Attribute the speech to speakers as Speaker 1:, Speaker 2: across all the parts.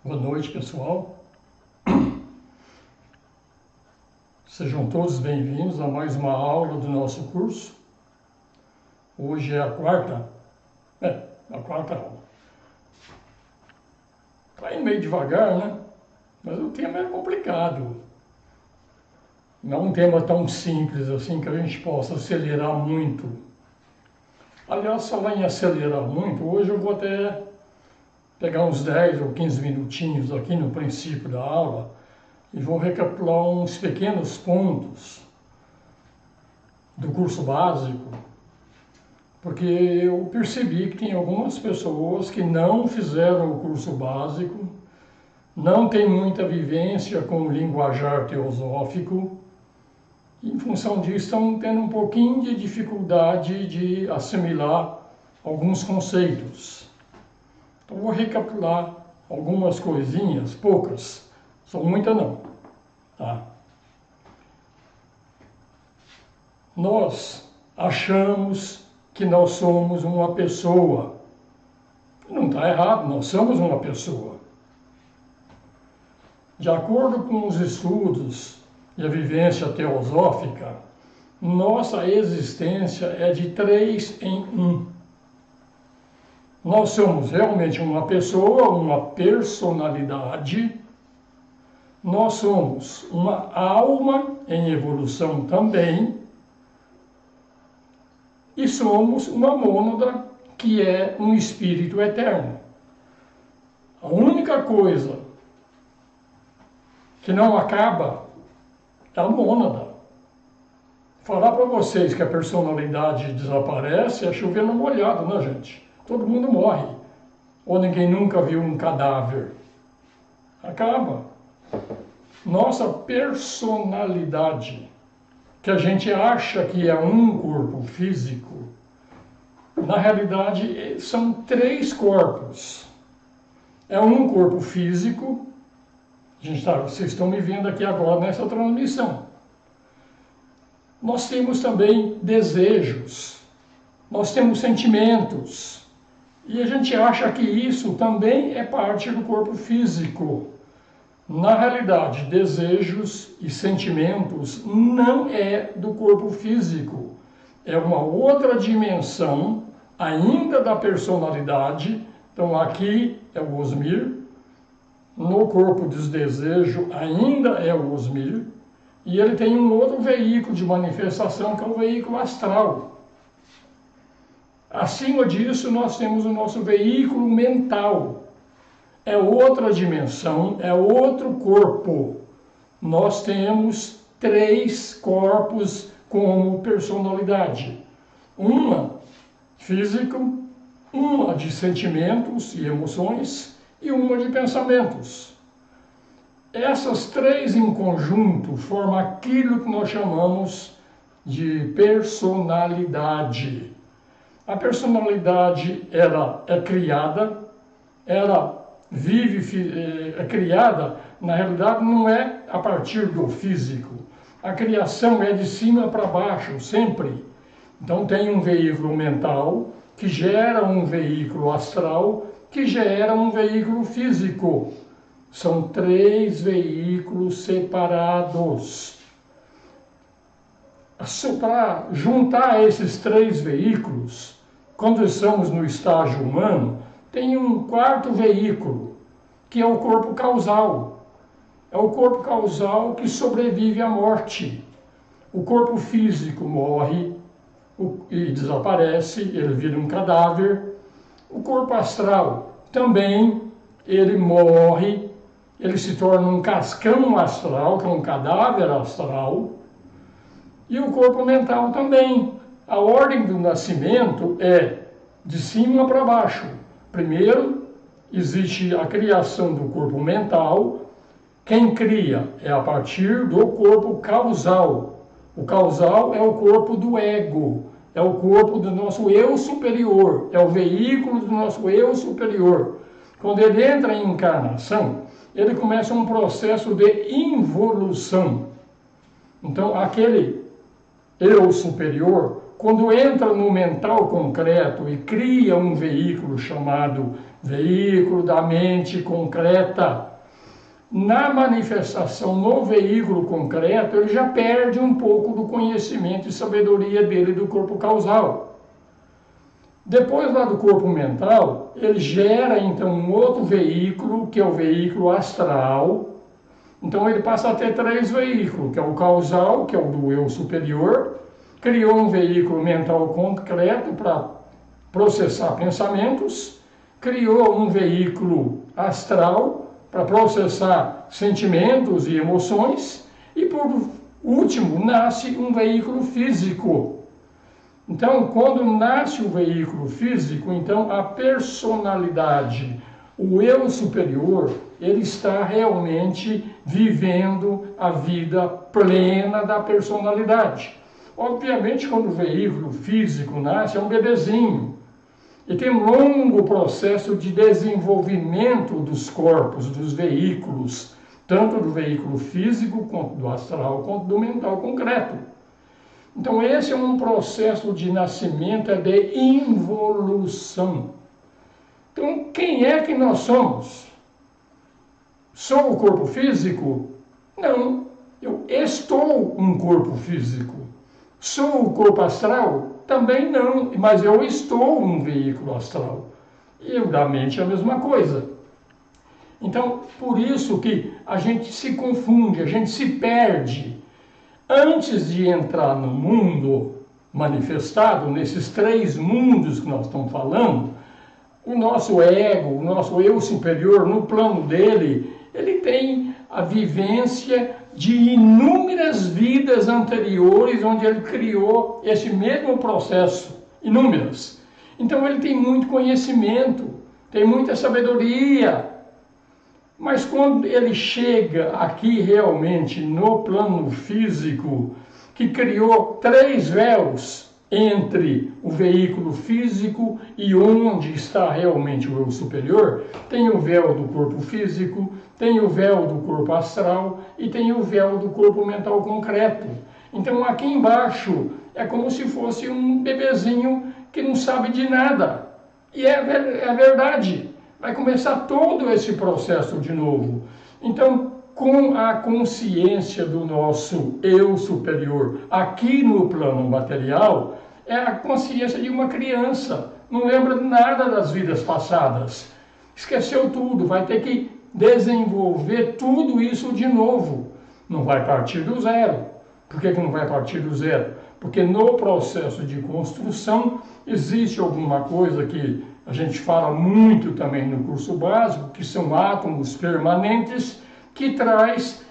Speaker 1: Boa noite, pessoal. Sejam todos bem-vindos a mais uma aula do nosso curso. Hoje é a quarta aula. Está indo meio devagar, né? Mas o tema é complicado. Não é um tema tão simples assim que a gente possa acelerar muito. Aliás, falar em acelerar muito, hoje eu vou até pegar uns 10 ou 15 minutinhos aqui no princípio da aula e vou recapitular uns pequenos pontos do curso básico, porque eu percebi que tem algumas pessoas que não fizeram o curso básico, não têm muita vivência com o linguajar teosófico, e em função disso estão tendo um pouquinho de dificuldade de assimilar alguns conceitos. Então vou recapitular algumas coisinhas, poucas, são muitas não. Tá? Nós achamos que nós somos uma pessoa. Não está errado, nós somos uma pessoa. De acordo com os estudos e a vivência teosófica, nossa existência é de 3 em 1. Nós somos realmente uma pessoa, uma personalidade. Nós somos uma alma em evolução também. E somos uma mônada, que é um espírito eterno. A única coisa que não acaba é a mônada. Falar para vocês que a personalidade desaparece é chover no molhado, né, gente? Todo mundo morre. Ou ninguém nunca viu um cadáver. Acaba. Nossa personalidade, que a gente acha que é um corpo físico, na realidade são 3 corpos. É um corpo físico, vocês estão me vendo aqui agora nessa transmissão. Nós temos também desejos, nós temos sentimentos, e a gente acha que isso também é parte do corpo físico. Na realidade, desejos e sentimentos não é do corpo físico. É uma outra dimensão, ainda da personalidade. Então aqui é o Osmir, no corpo dos desejos ainda é o Osmir, e ele tem um outro veículo de manifestação, que é o veículo astral. Acima disso, nós temos o nosso veículo mental. É outra dimensão, é outro corpo. Nós temos 3 corpos como personalidade. Uma físico, uma de sentimentos e emoções e uma de pensamentos. Essas 3 em conjunto formam aquilo que nós chamamos de personalidade. A personalidade, ela é criada, ela é criada, na realidade não é a partir do físico. A criação é de cima para baixo, sempre. Então tem um veículo mental, que gera um veículo astral, que gera um veículo físico. São 3 veículos separados. Para juntar esses 3 veículos, quando estamos no estágio humano, tem um 4º veículo, que é o corpo causal. É o corpo causal que sobrevive à morte. O corpo físico morre e desaparece, ele vira um cadáver. O corpo astral também, ele morre, ele se torna um cascão astral, que é um cadáver astral. E o corpo mental também. A ordem do nascimento é de cima para baixo. Primeiro, existe a criação do corpo mental. Quem cria é a partir do corpo causal. O causal é o corpo do ego, é o corpo do nosso eu superior, é o veículo do nosso eu superior. Quando ele entra em encarnação, ele começa um processo de involução. Então, aquele eu superior, quando entra no mental concreto e cria um veículo chamado veículo da mente concreta. Na manifestação no veículo concreto, ele já perde um pouco do conhecimento e sabedoria dele do corpo causal. Depois lá do corpo mental, ele gera então um outro veículo, que é o veículo astral. Então ele passa a ter 3 veículos, que é o causal, que é o do eu superior, criou um veículo mental concreto para processar pensamentos, criou um veículo astral para processar sentimentos e emoções, e por último nasce um veículo físico. Então, quando nasce o veículo físico, então a personalidade, o eu superior, ele está realmente vivendo a vida plena da personalidade. Obviamente, quando o veículo físico nasce, é um bebezinho. E tem um longo processo de desenvolvimento dos corpos, dos veículos, tanto do veículo físico, quanto do astral, quanto do mental concreto. Então esse é um processo de nascimento, é de involução. Então quem é que nós somos? Sou o corpo físico? Não, eu estou um corpo físico. Sou o corpo astral? Também não, mas eu estou um veículo astral. E o da mente é a mesma coisa. Então, por isso que a gente se confunde, a gente se perde. Antes de entrar no mundo manifestado, nesses 3 mundos que nós estamos falando, o nosso ego, o nosso eu superior, no plano dele, ele tem a vivência de inúmeras vidas anteriores, onde ele criou esse mesmo processo, inúmeras. Então ele tem muito conhecimento, tem muita sabedoria. Mas quando ele chega aqui realmente no plano físico, que criou 3 véus entre o veículo físico e onde está realmente o eu superior, tem o véu do corpo físico, tem o véu do corpo astral e tem o véu do corpo mental concreto. Então aqui embaixo é como se fosse um bebezinho que não sabe de nada. E é verdade. Vai começar todo esse processo de novo. Então, com a consciência do nosso eu superior aqui no plano material, é a consciência de uma criança. Não lembra nada das vidas passadas. Esqueceu tudo, vai ter que desenvolver tudo isso de novo. Não vai partir do zero. Por que não vai partir do zero? Porque no processo de construção existe alguma coisa que a gente fala muito também no curso básico, que são átomos permanentes, que traz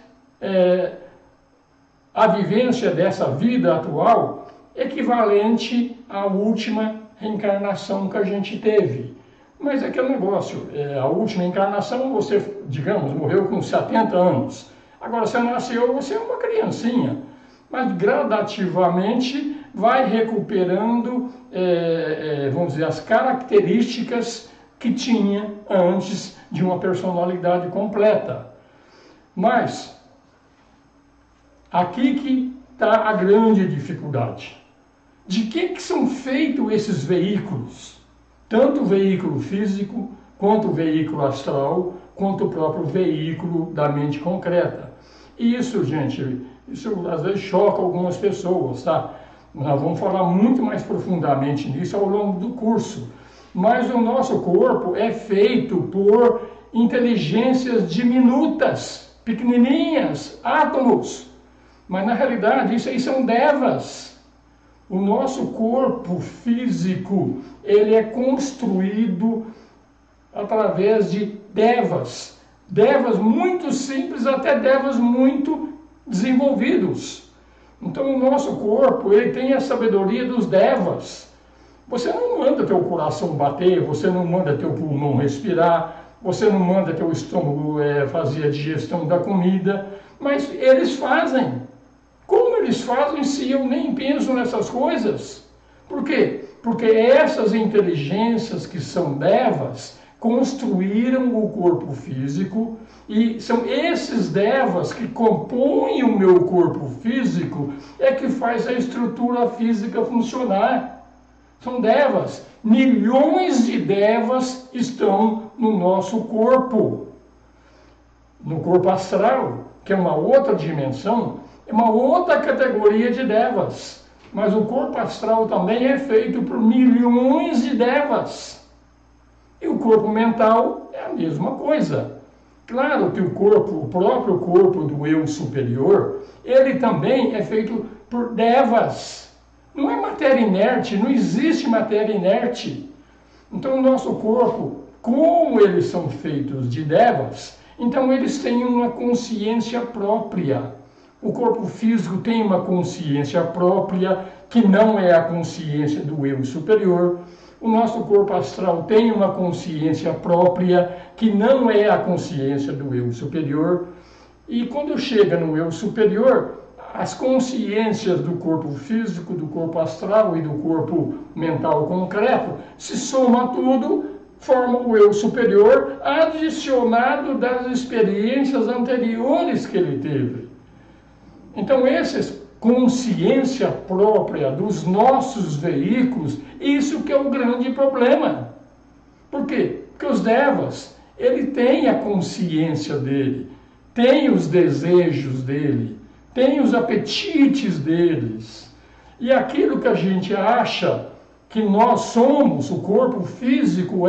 Speaker 1: a vivência dessa vida atual equivalente à última reencarnação que a gente teve. Mas é aquele negócio, a última encarnação você, digamos, morreu com 70 anos. Agora você nasceu, você é uma criancinha. Mas gradativamente vai recuperando, vamos dizer, as características que tinha antes de uma personalidade completa. Mas aqui que está a grande dificuldade. De que são feitos esses veículos? Tanto o veículo físico, quanto o veículo astral, quanto o próprio veículo da mente concreta. E isso, gente, isso às vezes choca algumas pessoas, tá? Nós vamos falar muito mais profundamente nisso ao longo do curso. Mas o nosso corpo é feito por inteligências diminutas, pequenininhas, átomos. Mas na realidade isso aí são devas. O nosso corpo físico, ele é construído através de devas. Devas muito simples até devas muito desenvolvidos. Então o nosso corpo, ele tem a sabedoria dos devas. Você não manda teu coração bater, você não manda teu pulmão respirar, você não manda teu estômago fazer a digestão da comida, mas eles fazem. Como eles fazem se eu nem penso nessas coisas? Por quê? Porque essas inteligências que são devas construíram o corpo físico e são esses devas que compõem o meu corpo físico que faz a estrutura física funcionar. São devas. Milhões de devas estão no nosso corpo. No corpo astral, que é uma outra dimensão, é uma outra categoria de devas. Mas o corpo astral também é feito por milhões de devas. E o corpo mental é a mesma coisa. Claro que o próprio corpo do eu superior, ele também é feito por devas. Não é matéria inerte, não existe matéria inerte. Então o nosso corpo, como eles são feitos de devas, então eles têm uma consciência própria. O corpo físico tem uma consciência própria, que não é a consciência do eu superior. O nosso corpo astral tem uma consciência própria, que não é a consciência do eu superior. E quando chega no eu superior, as consciências do corpo físico, do corpo astral e do corpo mental concreto, se soma tudo, forma o eu superior, adicionado das experiências anteriores que ele teve. Então, essa consciência própria dos nossos veículos, isso que é o grande problema. Por quê? Porque os devas, ele tem a consciência dele, tem os desejos dele, tem os apetites deles. E aquilo que a gente acha que nós somos, o corpo físico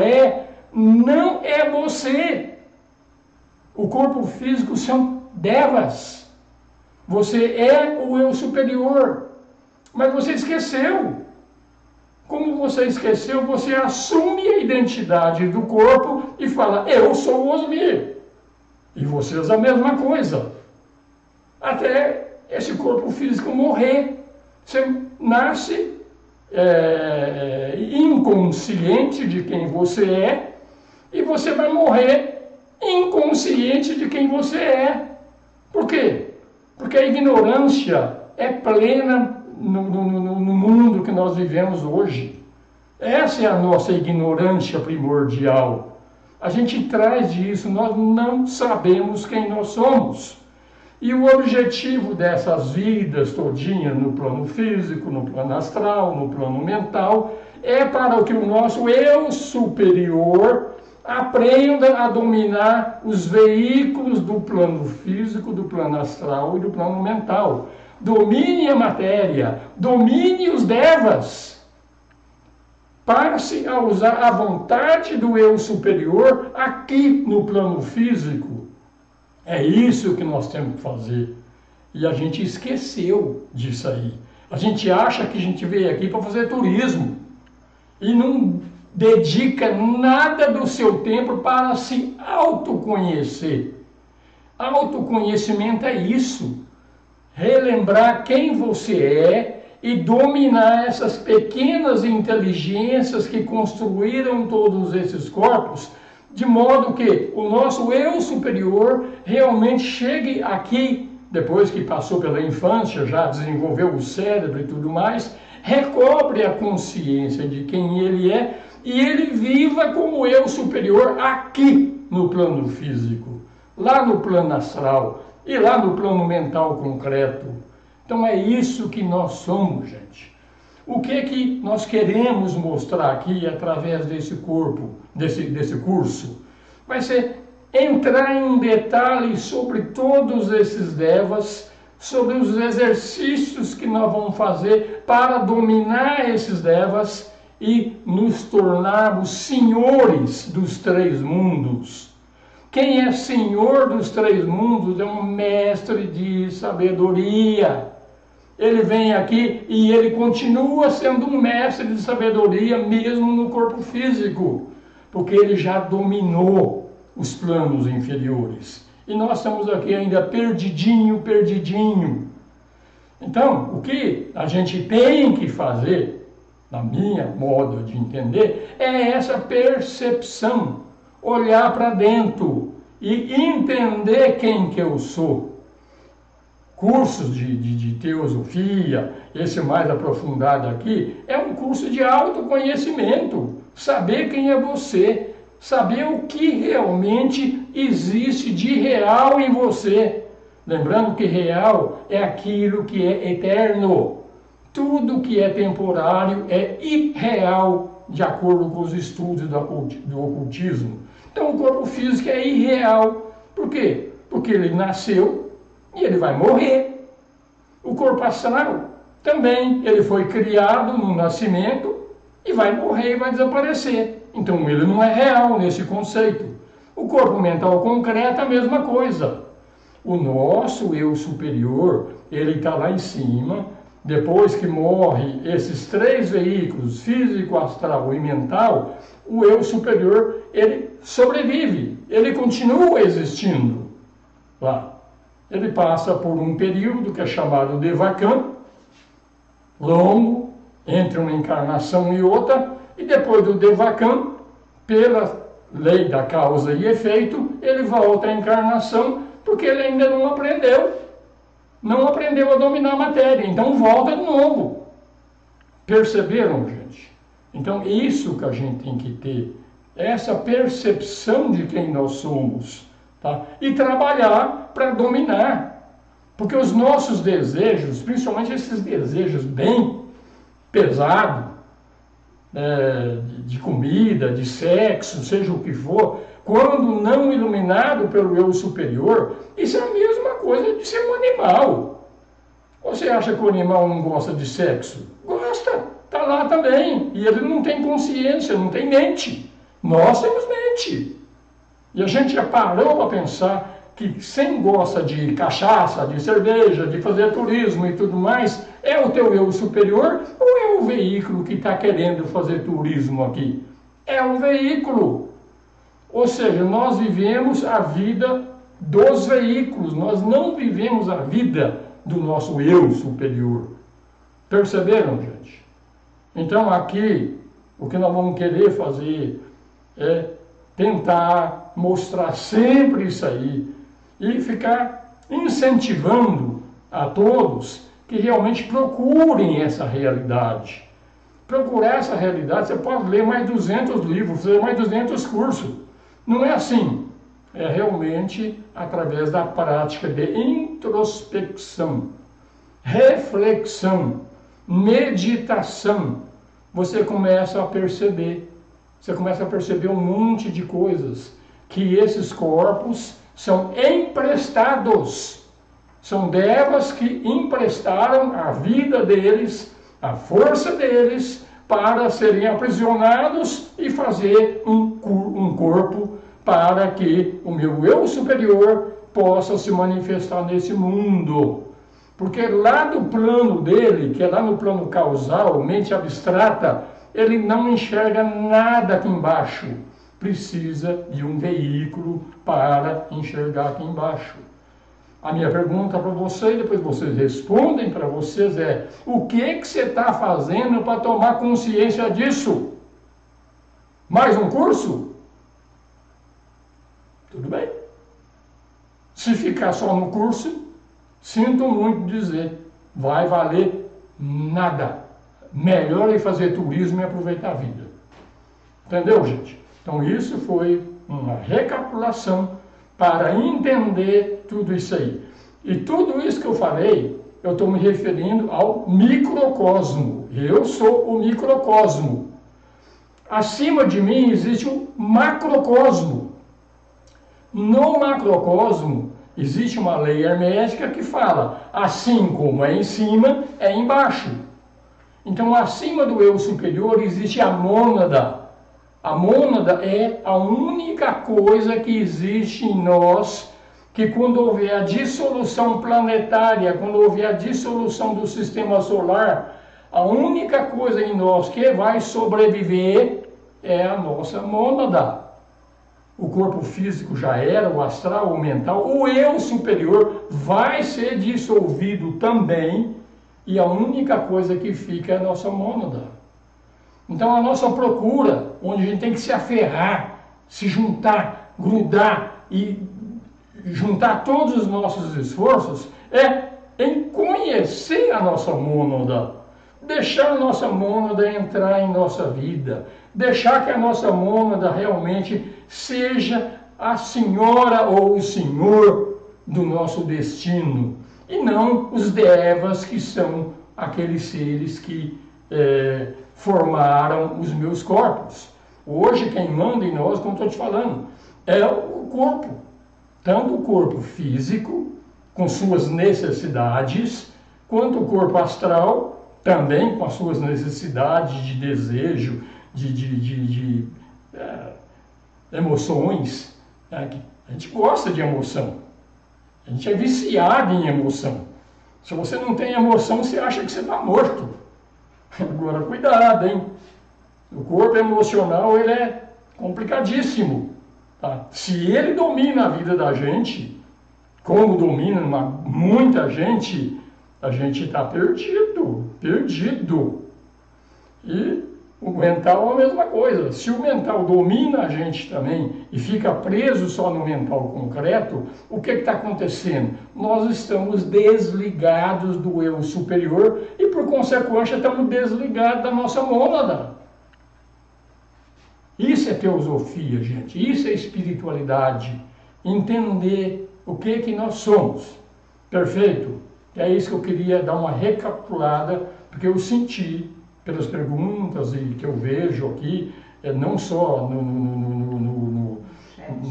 Speaker 1: não é você. O corpo físico são devas. Você é o eu superior, mas você esqueceu. Como você esqueceu, você assume a identidade do corpo e fala, eu sou o Osmir. E vocês a mesma coisa. Até esse corpo físico morrer. Você nasce inconsciente de quem você é e você vai morrer inconsciente de quem você é. Por quê? Porque a ignorância é plena no mundo que nós vivemos hoje. Essa é a nossa ignorância primordial. A gente traz disso, nós não sabemos quem nós somos. E o objetivo dessas vidas todinhas no plano físico, no plano astral, no plano mental, é para que o nosso eu superior aprenda a dominar os veículos do plano físico, do plano astral e do plano mental. Domine a matéria, domine os devas. Passe a usar a vontade do eu superior aqui no plano físico. É isso que nós temos que fazer. E a gente esqueceu disso aí. A gente acha que a gente veio aqui para fazer turismo. E não dedica nada do seu tempo para se autoconhecer. Autoconhecimento é isso. Relembrar quem você é e dominar essas pequenas inteligências que construíram todos esses corpos, de modo que o nosso eu superior realmente chegue aqui, depois que passou pela infância, já desenvolveu o cérebro e tudo mais, recobre a consciência de quem ele é e ele viva como eu superior aqui no plano físico, lá no plano astral e lá no plano mental concreto. Então é isso que nós somos, gente. O que nós queremos mostrar aqui através desse desse curso? Vai ser entrar em detalhes sobre todos esses devas, sobre os exercícios que nós vamos fazer para dominar esses devas e nos tornarmos senhores dos três mundos. Quem é senhor dos três mundos é um mestre de sabedoria. Ele vem aqui e ele continua sendo um mestre de sabedoria mesmo no corpo físico, porque ele já dominou os planos inferiores. E nós estamos aqui ainda perdidinho. Então, o que a gente tem que fazer, na minha modo de entender, é essa percepção, olhar para dentro e entender quem que eu sou. Cursos de teosofia, esse mais aprofundado aqui, é um curso de autoconhecimento. Saber quem é você, saber o que realmente existe de real em você. Lembrando que real é aquilo que é eterno. Tudo que é temporário é irreal, de acordo com os estudos do ocultismo. Então o corpo físico é irreal. Por quê? Porque ele nasceu e ele vai morrer. O corpo astral também, ele foi criado no nascimento e vai morrer e vai desaparecer. Então ele não é real nesse conceito. O corpo mental concreto é a mesma coisa. O nosso eu superior, ele está lá em cima. Depois que morre esses três veículos, físico, astral e mental, o eu superior, ele sobrevive, ele continua existindo lá. Ele passa por um período que é chamado Devachan, longo, entre uma encarnação e outra, e depois do Devachan, pela lei da causa e efeito, ele volta à encarnação, porque ele ainda não aprendeu a dominar a matéria, então volta de novo. Perceberam, gente? Então, isso que a gente tem que ter, essa percepção de quem nós somos, tá? E trabalhar para dominar, porque os nossos desejos, principalmente esses desejos bem pesados, de comida, de sexo, seja o que for, quando não iluminado pelo eu superior, isso é a mesma coisa de ser um animal. Você acha que o animal não gosta de sexo? Gosta, está lá também. E ele não tem consciência, não tem mente. Nós temos mente. E a gente já parou para pensar que quem gosta de cachaça, de cerveja, de fazer turismo e tudo mais, é o teu eu superior ou é o veículo que está querendo fazer turismo aqui? É um veículo. Ou seja, nós vivemos a vida dos veículos, nós não vivemos a vida do nosso eu superior. Perceberam, gente? Então aqui, o que nós vamos querer fazer é tentar mostrar sempre isso aí e ficar incentivando a todos que realmente procurem essa realidade. Procurar essa realidade, você pode ler mais 200 livros, fazer mais 200 cursos. Não é assim. É realmente através da prática de introspecção, reflexão, meditação. Você começa a perceber. Você começa a perceber um monte de coisas. Que esses corpos são emprestados. São devas que emprestaram a vida deles, a força deles, para serem aprisionados e fazer um corpo para que o meu eu superior possa se manifestar nesse mundo. Porque lá do plano dele, que é lá no plano causal, mente abstrata, ele não enxerga nada aqui embaixo. Precisa de um veículo para enxergar aqui embaixo. A minha pergunta para vocês, depois vocês respondem para vocês, é: o que você está fazendo para tomar consciência disso? Mais um curso? Tudo bem. Se ficar só no curso, sinto muito dizer, vai valer nada. Melhor é fazer turismo e aproveitar a vida. Entendeu, gente? Então isso foi uma recapitulação para entender tudo isso aí. E tudo isso que eu falei, eu estou me referindo ao microcosmo. Eu sou o microcosmo. Acima de mim existe um macrocosmo. No macrocosmo existe uma lei hermética que fala, assim como é em cima, é embaixo. Então, acima do eu superior existe a mônada. A mônada é a única coisa que existe em nós, que quando houver a dissolução planetária, quando houver a dissolução do sistema solar, a única coisa em nós que vai sobreviver é a nossa mônada. O corpo físico já era, o astral, o mental, o eu superior vai ser dissolvido também, e a única coisa que fica é a nossa mônada. Então a nossa procura, onde a gente tem que se aferrar, se juntar, grudar e juntar todos os nossos esforços, é em conhecer a nossa mônada, deixar a nossa mônada entrar em nossa vida, deixar que a nossa mônada realmente seja a senhora ou o senhor do nosso destino, e não os devas, que são aqueles seres que formaram os meus corpos. Hoje quem manda em nós, como estou te falando, é o corpo. Tanto o corpo físico, com suas necessidades, quanto o corpo astral, também com as suas necessidades de desejo, de emoções. Né? A gente gosta de emoção. A gente é viciado em emoção. Se você não tem emoção, você acha que você está morto. Agora, cuidado, hein? O corpo emocional, ele é complicadíssimo. Tá? Se ele domina a vida da gente, como domina muita gente, a gente está perdido. E o mental é a mesma coisa. Se o mental domina a gente também e fica preso só no mental concreto, o que está acontecendo? Nós estamos desligados do eu superior e, por consequência, estamos desligados da nossa mônada. Isso é teosofia, gente. Isso é espiritualidade. Entender o que nós somos. Perfeito? É isso que eu queria dar uma recapitulada, porque eu senti pelas perguntas e que eu vejo aqui, não só no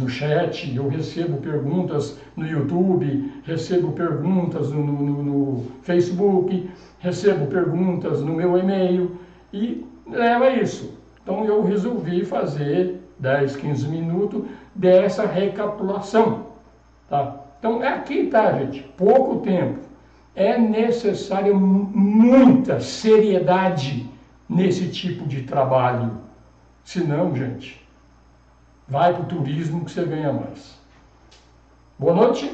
Speaker 1: chat, eu recebo perguntas no YouTube, recebo perguntas no Facebook, recebo perguntas no meu e-mail e leva isso. Então eu resolvi fazer 10, 15 minutos dessa recapitulação. Tá? Então aqui tá, gente, pouco tempo. É necessária muita seriedade nesse tipo de trabalho. Senão, gente, vai para o turismo que você ganha mais. Boa noite.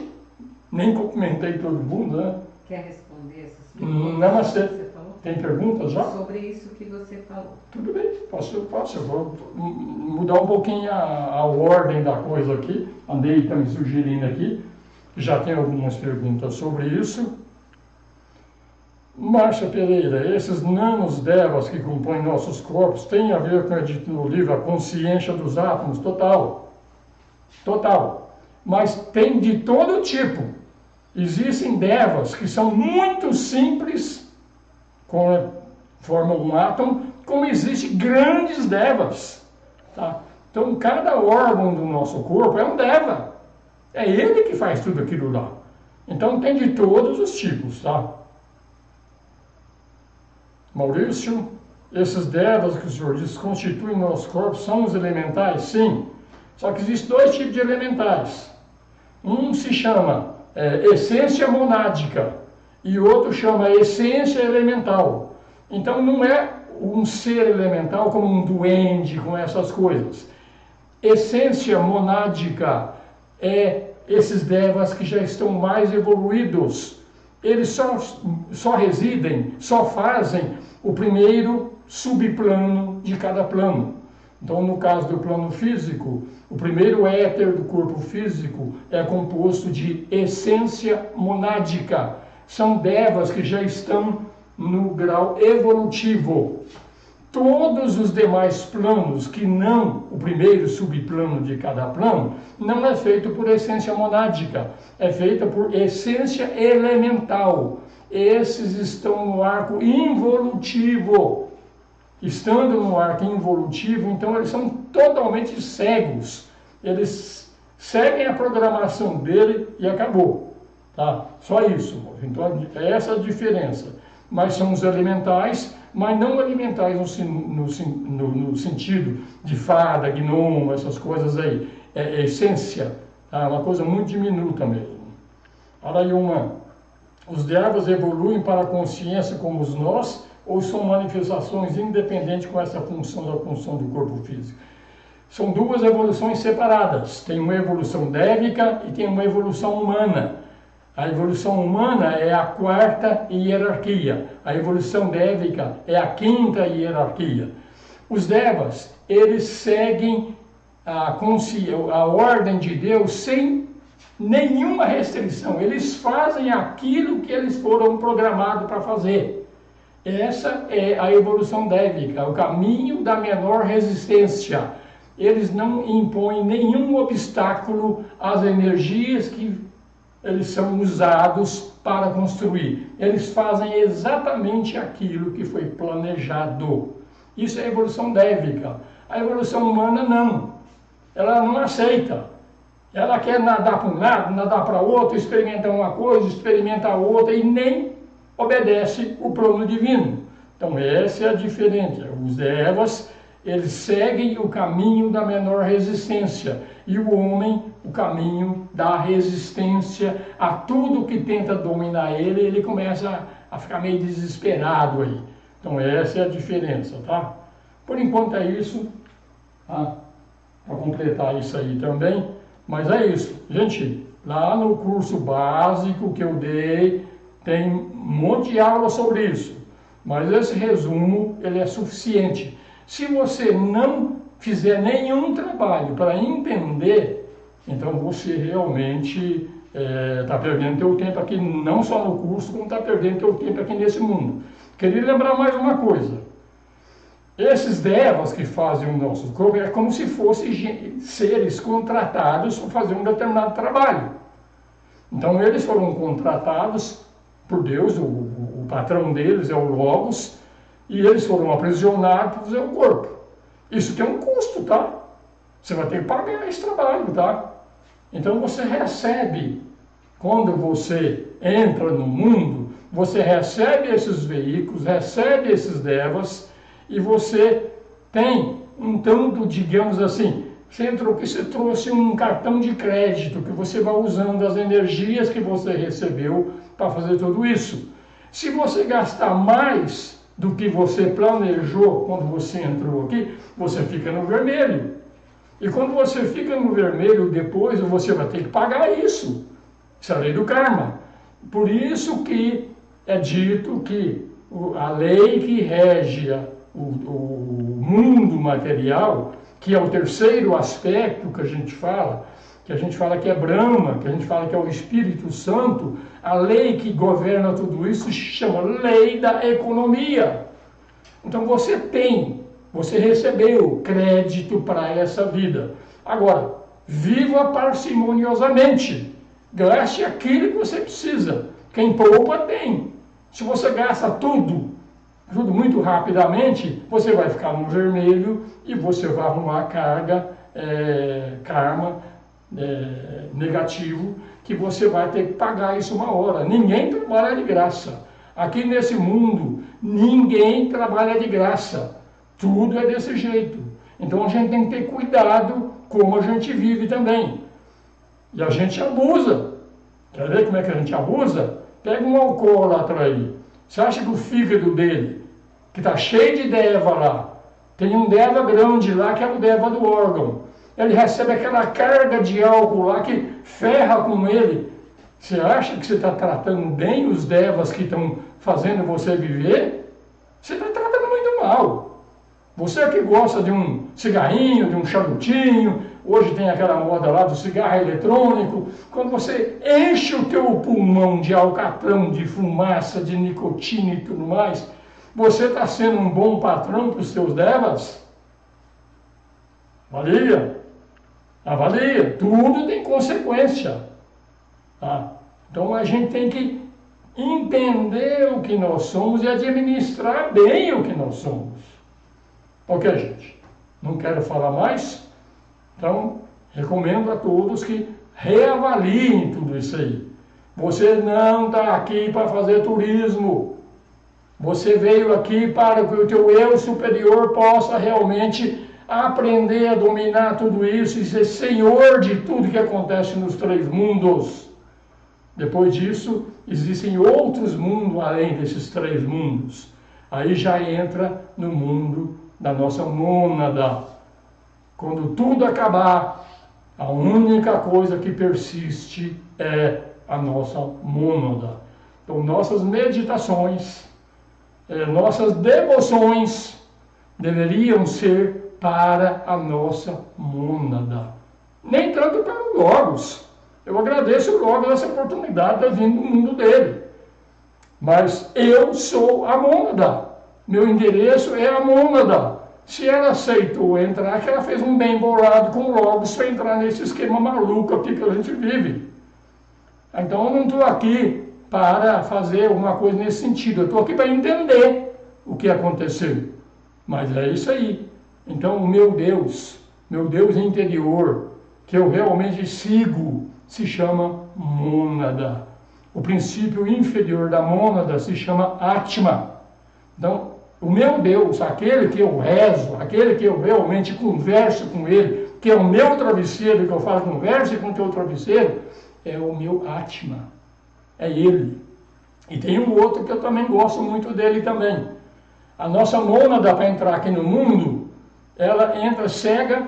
Speaker 1: Nem cumprimentei todo mundo, né?
Speaker 2: Quer responder essas perguntas?
Speaker 1: Namastê.
Speaker 2: Que você falou?
Speaker 1: Tem perguntas já?
Speaker 2: Sobre isso que você falou.
Speaker 1: Tudo bem, posso. Eu vou mudar um pouquinho a ordem da coisa aqui. Andei também sugerindo aqui. Já tem algumas perguntas sobre isso. Márcia Pereira, esses nanos devas que compõem nossos corpos têm a ver com, dito no livro, a consciência dos átomos? Total. Mas tem de todo tipo. Existem devas que são muito simples, formam um átomo, como existem grandes devas. Tá? Então, cada órgão do nosso corpo é um deva. É ele que faz tudo aquilo lá. Então, tem de todos os tipos, tá? Maurício, esses devas que o senhor diz constituem nosso corpo são os elementais? Sim. Só que existem dois tipos de elementais. Um se chama essência monádica e outro chama essência elemental. Então não é um ser elemental como um duende, com essas coisas. Essência monádica é esses devas que já estão mais evoluídos. Eles só residem, só fazem o primeiro subplano de cada plano. Então, no caso do plano físico, o primeiro éter do corpo físico é composto de essência monádica. São devas que já estão no grau evolutivo. Todos os demais planos, que não o primeiro subplano de cada plano, não é feito por essência monádica, é feita por essência elemental. Esses estão no arco involutivo. Estando no arco involutivo, então eles são totalmente cegos. Eles seguem a programação dele e acabou. Tá? Só isso. Então é essa a diferença. Mas são os elementais, mas não elementais no sentido de fada, gnomo, essas coisas aí. É essência, tá? Uma coisa muito diminuta mesmo. Olha aí os devas evoluem para a consciência como os nós, ou são manifestações independentes com essa função da função do corpo físico? São duas evoluções separadas. Tem uma evolução dévica e tem uma evolução humana. A evolução humana é a quarta hierarquia. A evolução dévica é a quinta hierarquia. Os devas, eles seguem a ordem de Deus sem nenhuma restrição. Eles fazem aquilo que eles foram programados para fazer. Essa é a evolução dévica, o caminho da menor resistência. Eles não impõem nenhum obstáculo às energias que eles são usados para construir. Eles fazem exatamente aquilo que foi planejado. Isso é a evolução dévica. A evolução humana não. Ela não aceita. Ela quer nadar para um lado, nadar para outro, experimenta uma coisa, experimenta outra e nem obedece o plano divino. Então essa é a diferença. Os devas, eles seguem o caminho da menor resistência e o homem o caminho da resistência a tudo que tenta dominar ele, ele começa a ficar meio desesperado aí. Então essa é a diferença, tá? Por enquanto é isso, tá? Para completar isso aí também, mas é isso. Gente, lá no curso básico que eu dei, tem um monte de aula sobre isso, mas esse resumo, ele é suficiente. Se você não fizer nenhum trabalho para entender, então você realmente está perdendo teu tempo aqui, não só no curso, como está perdendo teu tempo aqui nesse mundo. Queria lembrar mais uma coisa. Esses devas que fazem o nosso corpo é como se fossem seres contratados para fazer um determinado trabalho. Então eles foram contratados por Deus, o patrão deles é o Logos, e eles foram aprisionados para fazer o corpo. Isso tem um custo, tá? Você vai ter que pagar esse trabalho, tá? Então você recebe, quando você entra no mundo, você recebe esses veículos, recebe esses devas, e você tem um tanto, digamos assim, você trouxe um cartão de crédito que você vai usando as energias que você recebeu para fazer tudo isso. Se você gastar mais do que você planejou quando você entrou aqui, você fica no vermelho. E quando você fica no vermelho, depois você vai ter que pagar isso. Isso é a lei do karma. Por isso que é dito que a lei que rege o mundo material, que é o terceiro aspecto que a gente fala que é Brahma, que a gente fala que é o Espírito Santo, a lei que governa tudo isso se chama lei da economia. Então você recebeu crédito para essa vida. Agora, viva parcimoniosamente, gaste aquilo que você precisa. Quem poupa tem. Se você gasta tudo muito rapidamente, você vai ficar no vermelho e você vai arrumar carga, karma negativo, que você vai ter que pagar isso uma hora. Ninguém trabalha de graça. Aqui nesse mundo, ninguém trabalha de graça. Tudo é desse jeito. Então a gente tem que ter cuidado como a gente vive também. E a gente abusa. Quer ver como é que a gente abusa? Pega um alcoólatra aí. Você acha que o fígado dele, que está cheio de deva lá, tem um deva grande lá, que é o deva do órgão. Ele recebe aquela carga de álcool lá que ferra com ele. Você acha que você está tratando bem os devas que estão fazendo você viver? Você está tratando muito mal. Você que gosta de um cigarrinho, de um charutinho, hoje tem aquela moda lá do cigarro eletrônico, quando você enche o teu pulmão de alcatrão, de fumaça, de nicotina e tudo mais, você está sendo um bom patrão para os seus devas? Avalia. Avalia. Tudo tem consequência. Tá? Então a gente tem que entender o que nós somos e administrar bem o que nós somos. Ok, gente? Não quero falar mais. Então, recomendo a todos que reavaliem tudo isso aí. Você não está aqui para fazer turismo. Você veio aqui para que o teu eu superior possa realmente aprender a dominar tudo isso e ser senhor de tudo que acontece nos três mundos. Depois disso, existem outros mundos além desses três mundos. Aí já entra no mundo da nossa mônada. Quando tudo acabar, a única coisa que persiste é a nossa mônada. Então, nossas meditações, nossas devoções deveriam ser para a nossa mônada. Nem tanto para o Logos. Eu agradeço o Logos essa oportunidade de estar vindo do mundo dele. Mas eu sou a mônada. Meu endereço é a mônada. Se ela aceitou entrar, que ela fez um bem bolado com o Logos para entrar nesse esquema maluco aqui que a gente vive. Então eu não estou aqui para fazer alguma coisa nesse sentido. Eu estou aqui para entender o que aconteceu. Mas é isso aí. Então o meu Deus interior, que eu realmente sigo, se chama mônada. O princípio inferior da mônada se chama Atma. Então, o meu Deus, aquele que eu rezo, aquele que eu realmente converso com ele, que é o meu travesseiro, que eu faço conversa com o teu travesseiro, é o meu Atma. É ele. E tem um outro que eu também gosto muito dele também. A nossa mônada, para entrar aqui no mundo, ela entra cega,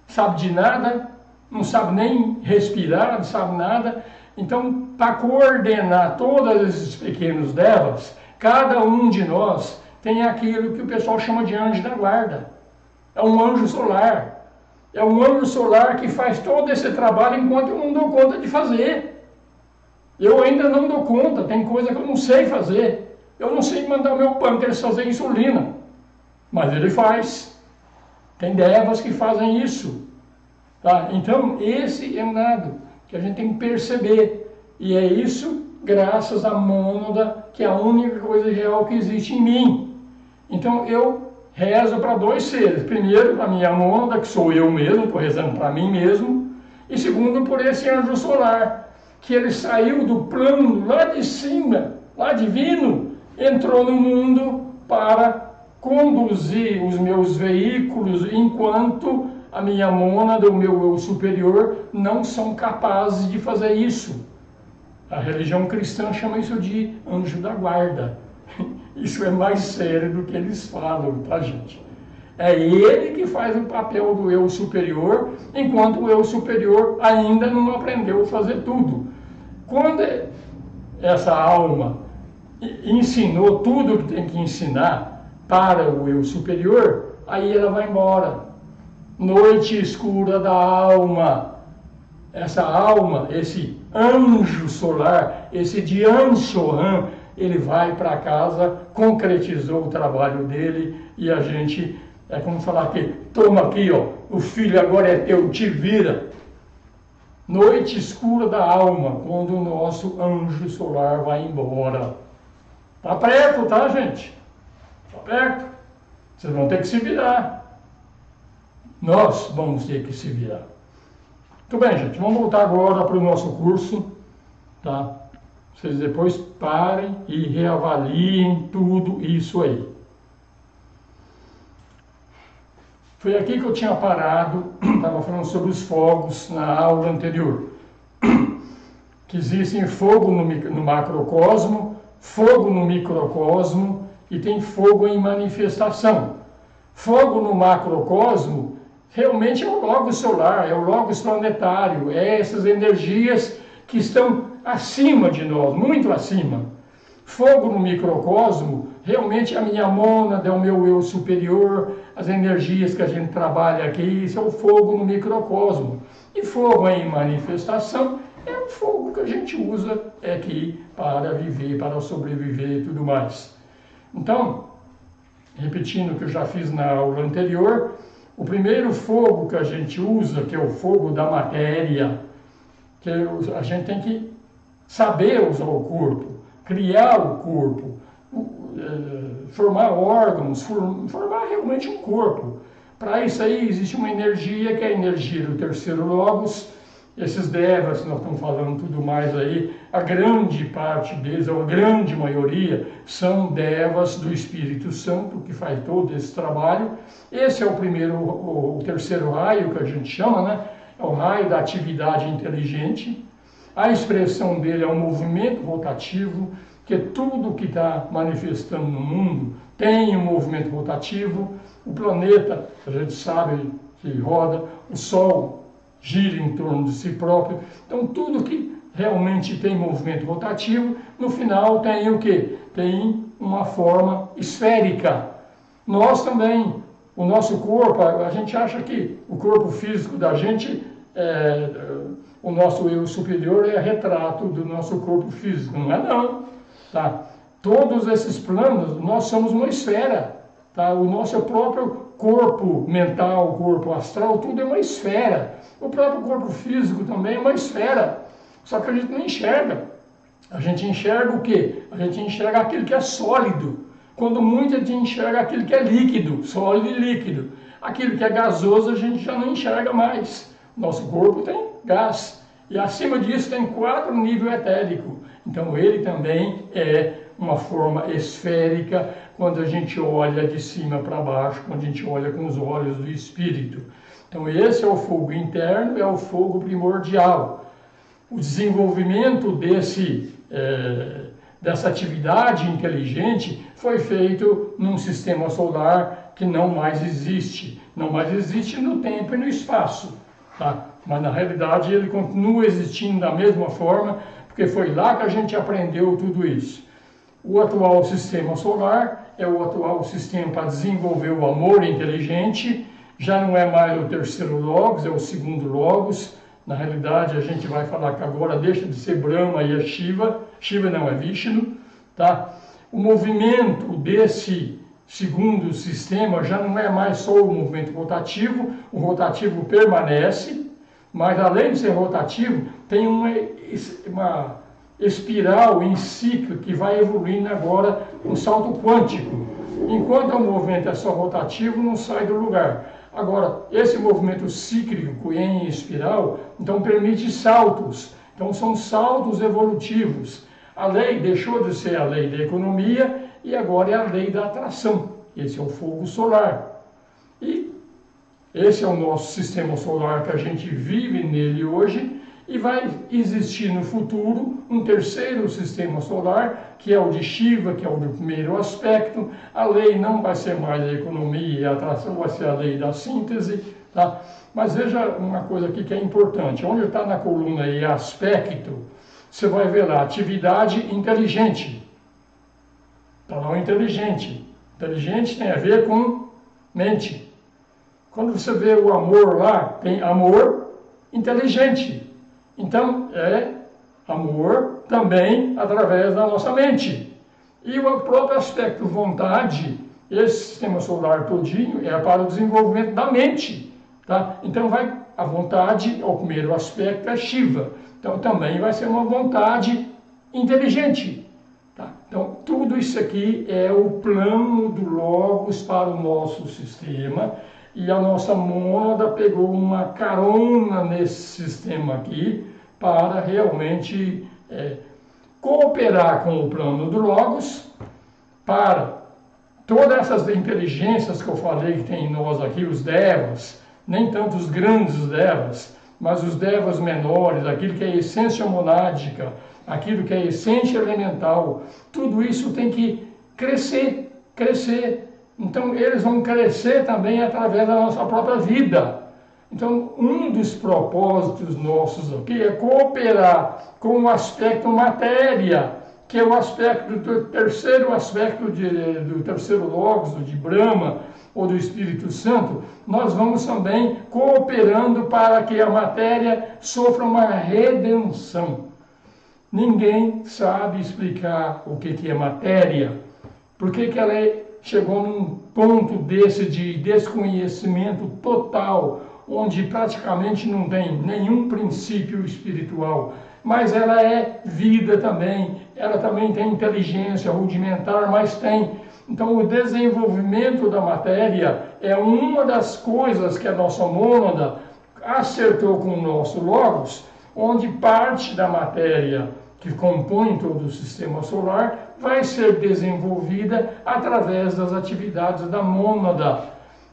Speaker 1: sabe de nada, não sabe nem respirar, não sabe nada. Então, para coordenar todos esses pequenos devas, cada um de nós tem aquilo que o pessoal chama de anjo da guarda. É um anjo solar. É um anjo solar que faz todo esse trabalho enquanto eu não dou conta de fazer. Eu ainda não dou conta, tem coisa que eu não sei fazer. Eu não sei mandar o meu pâncreas fazer insulina, mas ele faz. Tem devas que fazem isso. Tá? Então, esse é um dado que a gente tem que perceber. E é isso graças à mônada, que é a única coisa real que existe em mim. Então, eu rezo para dois seres. Primeiro, para a minha mônada, que sou eu mesmo, estou rezando para mim mesmo. E segundo, por esse anjo solar, que ele saiu do plano lá de cima, lá divino, entrou no mundo para conduzir os meus veículos enquanto a minha mônada, o meu eu superior, não são capazes de fazer isso. A religião cristã chama isso de anjo da guarda. Isso é mais sério do que eles falam, tá, gente? É ele que faz o papel do eu superior, enquanto o eu superior ainda não aprendeu a fazer tudo. Quando essa alma ensinou tudo o que tem que ensinar para o eu superior, aí ela vai embora. Noite escura da alma. Essa alma, esse anjo solar, esse Dian Sohan, ele vai para casa, concretizou o trabalho dele e a gente, é como falar que, toma aqui, ó, o filho agora é teu, te vira. Noite escura da alma, quando o nosso anjo solar vai embora. Tá perto, tá, gente? Tá perto. Vocês vão ter que se virar. Nós vamos ter que se virar. Muito bem, gente. Vamos voltar agora para o nosso curso, tá? Vocês depois parem e reavaliem tudo isso aí. Foi aqui que eu tinha parado, estava falando sobre os fogos na aula anterior. Que existem fogo no macrocosmo, fogo no microcosmo e tem fogo em manifestação. Fogo no macrocosmo realmente é o logos solar, é o logos planetário, é essas energias que estão acima de nós, muito acima. Fogo no microcosmo, realmente a minha mônada, é o meu eu superior, as energias que a gente trabalha aqui, isso é o fogo no microcosmo. E fogo em manifestação é o fogo que a gente usa aqui para viver, para sobreviver e tudo mais. Então, repetindo o que eu já fiz na aula anterior, o primeiro fogo que a gente usa, que é o fogo da matéria, que a gente tem que saber usar o corpo, criar o corpo, formar órgãos, formar realmente um corpo. Para isso aí existe uma energia, que é a energia do terceiro logos. Esses devas que nós estamos falando tudo mais aí, a grande parte deles, ou a grande maioria, são devas do Espírito Santo, que faz todo esse trabalho. Esse é o terceiro raio que a gente chama, né? É o raio da atividade inteligente. A expressão dele é um movimento rotativo, que tudo que está manifestando no mundo tem um movimento rotativo. O planeta, a gente sabe que roda, o Sol gira em torno de si próprio. Então, tudo que realmente tem movimento rotativo, no final tem o quê? Tem uma forma esférica. Nós também, o nosso corpo, a gente acha que o corpo físico da gente, o nosso eu superior é retrato do nosso corpo físico. Não é não. Tá? Todos esses planos, nós somos uma esfera. Tá? O nosso próprio corpo mental, corpo astral, tudo é uma esfera. O próprio corpo físico também é uma esfera. Só que a gente não enxerga. A gente enxerga o quê? A gente enxerga aquilo que é sólido. Quando muito a gente enxerga aquilo que é líquido, sólido e líquido. Aquilo que é gasoso a gente já não enxerga mais. Nosso corpo tem gás. E acima disso tem 4 níveis etéricos. Então ele também é uma forma esférica quando a gente olha de cima para baixo, quando a gente olha com os olhos do espírito. Então esse é o fogo interno, é o fogo primordial. O desenvolvimento dessa atividade inteligente foi feito num sistema solar que não mais existe. Não mais existe no tempo e no espaço. Tá? Mas na realidade ele continua existindo da mesma forma, porque foi lá que a gente aprendeu tudo isso. O atual sistema solar é o atual sistema para desenvolver o amor inteligente, já não é mais o terceiro logos, é o segundo logos. Na realidade a gente vai falar que agora deixa de ser Brahma e é Shiva, Shiva não é Vishnu, tá? O movimento desse segundo sistema já não é mais só o movimento rotativo, o rotativo permanece, mas além de ser rotativo, tem uma espiral em ciclo que vai evoluindo agora um salto quântico. Enquanto o movimento é só rotativo, não sai do lugar. Agora, esse movimento cíclico em espiral, então permite saltos. Então são saltos evolutivos. A lei deixou de ser a lei da economia e agora é a lei da atração. Esse é o fogo solar. E esse é o nosso sistema solar que a gente vive nele hoje e vai existir no futuro um terceiro sistema solar, que é o de Shiva, que é o do primeiro aspecto. A lei não vai ser mais a economia e a atração, vai ser a lei da síntese, tá? Mas veja uma coisa aqui que é importante. Onde está na coluna aí aspecto, você vai ver lá atividade inteligente. Está lá o inteligente. Inteligente tem a ver com mente. Quando você vê o amor lá, tem amor inteligente. Então, é amor também através da nossa mente. E o próprio aspecto vontade, esse sistema solar todinho, é para o desenvolvimento da mente. Tá? Então, a vontade, o primeiro aspecto, é Shiva. Então, também vai ser uma vontade inteligente. Tá? Então, tudo isso aqui é o plano do Logos para o nosso sistema. E a nossa mônada pegou uma carona nesse sistema aqui para realmente cooperar com o plano do Logos para todas essas inteligências que eu falei que tem em nós aqui, os devas, nem tanto os grandes devas, mas os devas menores, aquilo que é essência monádica, aquilo que é essência elemental, tudo isso tem que crescer, crescer. Então eles vão crescer também através da nossa própria vida. Então um dos propósitos nossos aqui é cooperar com o aspecto matéria, que é o aspecto do terceiro aspecto do terceiro logos, de Brahma ou do Espírito Santo. Nós vamos também cooperando para que a matéria sofra uma redenção. Ninguém sabe explicar o que é matéria, por que ela chegou num ponto desse de desconhecimento total, onde praticamente não tem nenhum princípio espiritual, mas ela é vida também, ela também tem inteligência rudimentar, mas tem. Então o desenvolvimento da matéria é uma das coisas que a nossa mônada acertou com o nosso Logos, onde parte da matéria que compõe todo o sistema solar vai ser desenvolvida através das atividades da mônada.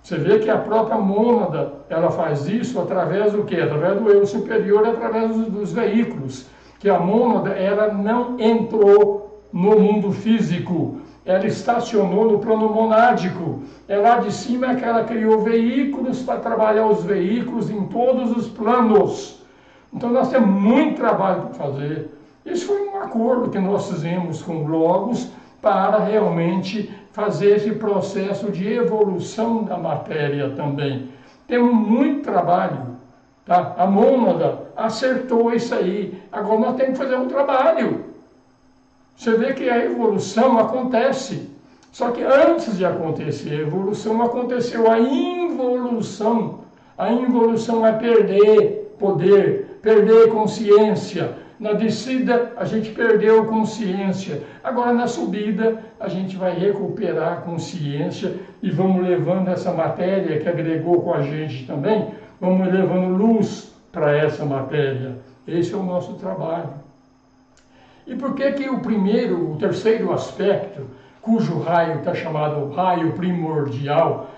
Speaker 1: Você vê que a própria mônada, ela faz isso através do quê? Através do eu superior, através dos veículos. Que a mônada, ela não entrou no mundo físico, ela estacionou no plano monádico. É lá de cima que ela criou veículos para trabalhar os veículos em todos os planos. Então nós temos muito trabalho para fazer. Isso foi um acordo que nós fizemos com o Logos para realmente fazer esse processo de evolução da matéria também. Temos muito trabalho, tá? A mônada acertou isso aí. Agora nós temos que fazer um trabalho. Você vê que a evolução acontece. Só que antes de acontecer a evolução, aconteceu a involução. A involução é perder poder, perder consciência. Na descida a gente perdeu consciência. Agora na subida a gente vai recuperar a consciência e vamos levando essa matéria que agregou com a gente também, vamos levando luz para essa matéria. Esse é o nosso trabalho. E por que que o terceiro aspecto, cujo raio está chamado raio primordial,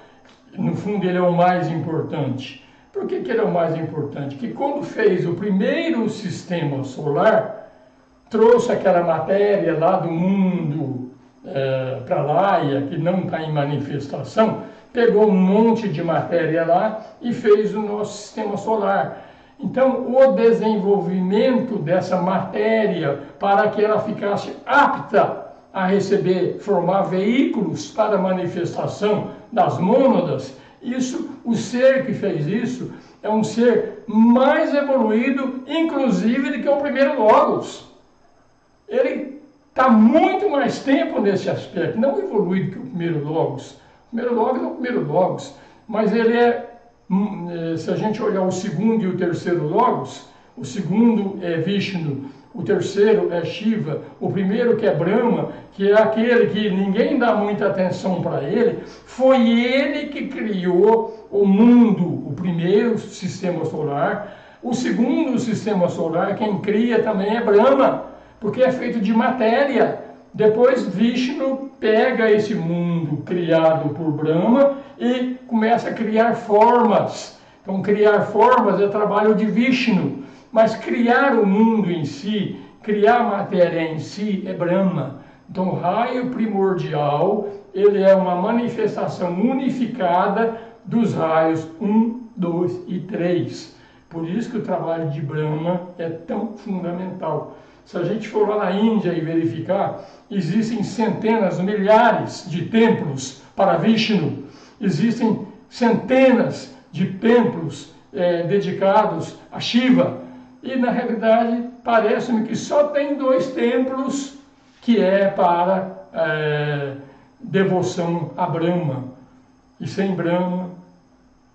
Speaker 1: no fundo ele é o mais importante? Por que que ele é o mais importante? Que quando fez o primeiro sistema solar, trouxe aquela matéria lá do mundo para Laia, que não está em manifestação, pegou um monte de matéria lá e fez o nosso sistema solar. Então, o desenvolvimento dessa matéria para que ela ficasse apta a receber, formar veículos para a manifestação das mônadas, o ser que fez isso é um ser mais evoluído, inclusive, do que o primeiro Logos. Ele está muito mais tempo nesse aspecto, não evoluído que o primeiro Logos. O primeiro Logos é o primeiro Logos, mas ele se a gente olhar o segundo e o terceiro Logos, o segundo é Vishnu, o terceiro é Shiva, o primeiro que é Brahma, que é aquele que ninguém dá muita atenção para ele, foi ele que criou o mundo, o primeiro sistema solar. O segundo sistema solar, quem cria também é Brahma, porque é feito de matéria. Depois Vishnu pega esse mundo criado por Brahma e começa a criar formas. Então criar formas é trabalho de Vishnu. Mas criar o mundo em si, criar a matéria em si, é Brahma. Então, o raio primordial, ele é uma manifestação unificada dos raios 1, 2 e 3. Por isso que o trabalho de Brahma é tão fundamental. Se a gente for lá na Índia e verificar, existem centenas, milhares de templos para Vishnu. Existem centenas de templos dedicados a Shiva. E, na realidade, parece-me que só tem 2 templos que é para devoção a Brahma. E sem Brahma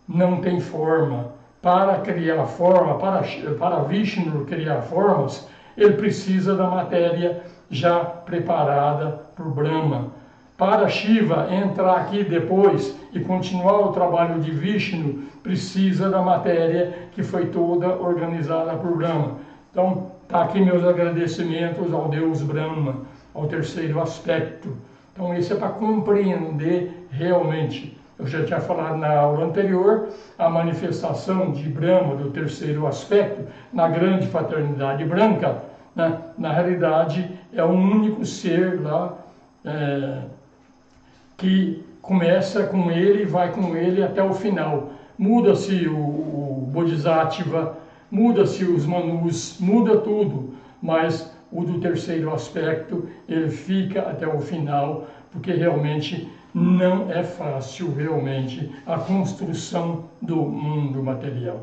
Speaker 1: não tem forma. Para criar forma, para Vishnu criar formas, ele precisa da matéria já preparada por Brahma. Para Shiva entrar aqui depois e continuar o trabalho de Vishnu, precisa da matéria que foi toda organizada por Brahma. Então, está aqui meus agradecimentos ao Deus Brahma, ao terceiro aspecto. Então, isso é para compreender realmente. Eu já tinha falado na aula anterior, a manifestação de Brahma, do terceiro aspecto, na grande fraternidade branca, né? Na realidade, é um único ser lá, que começa com ele e vai com ele até o final. Muda-se o Bodhisattva, muda-se os Manus, muda tudo, mas o do terceiro aspecto, ele fica até o final, porque realmente não é fácil, realmente, a construção do mundo material.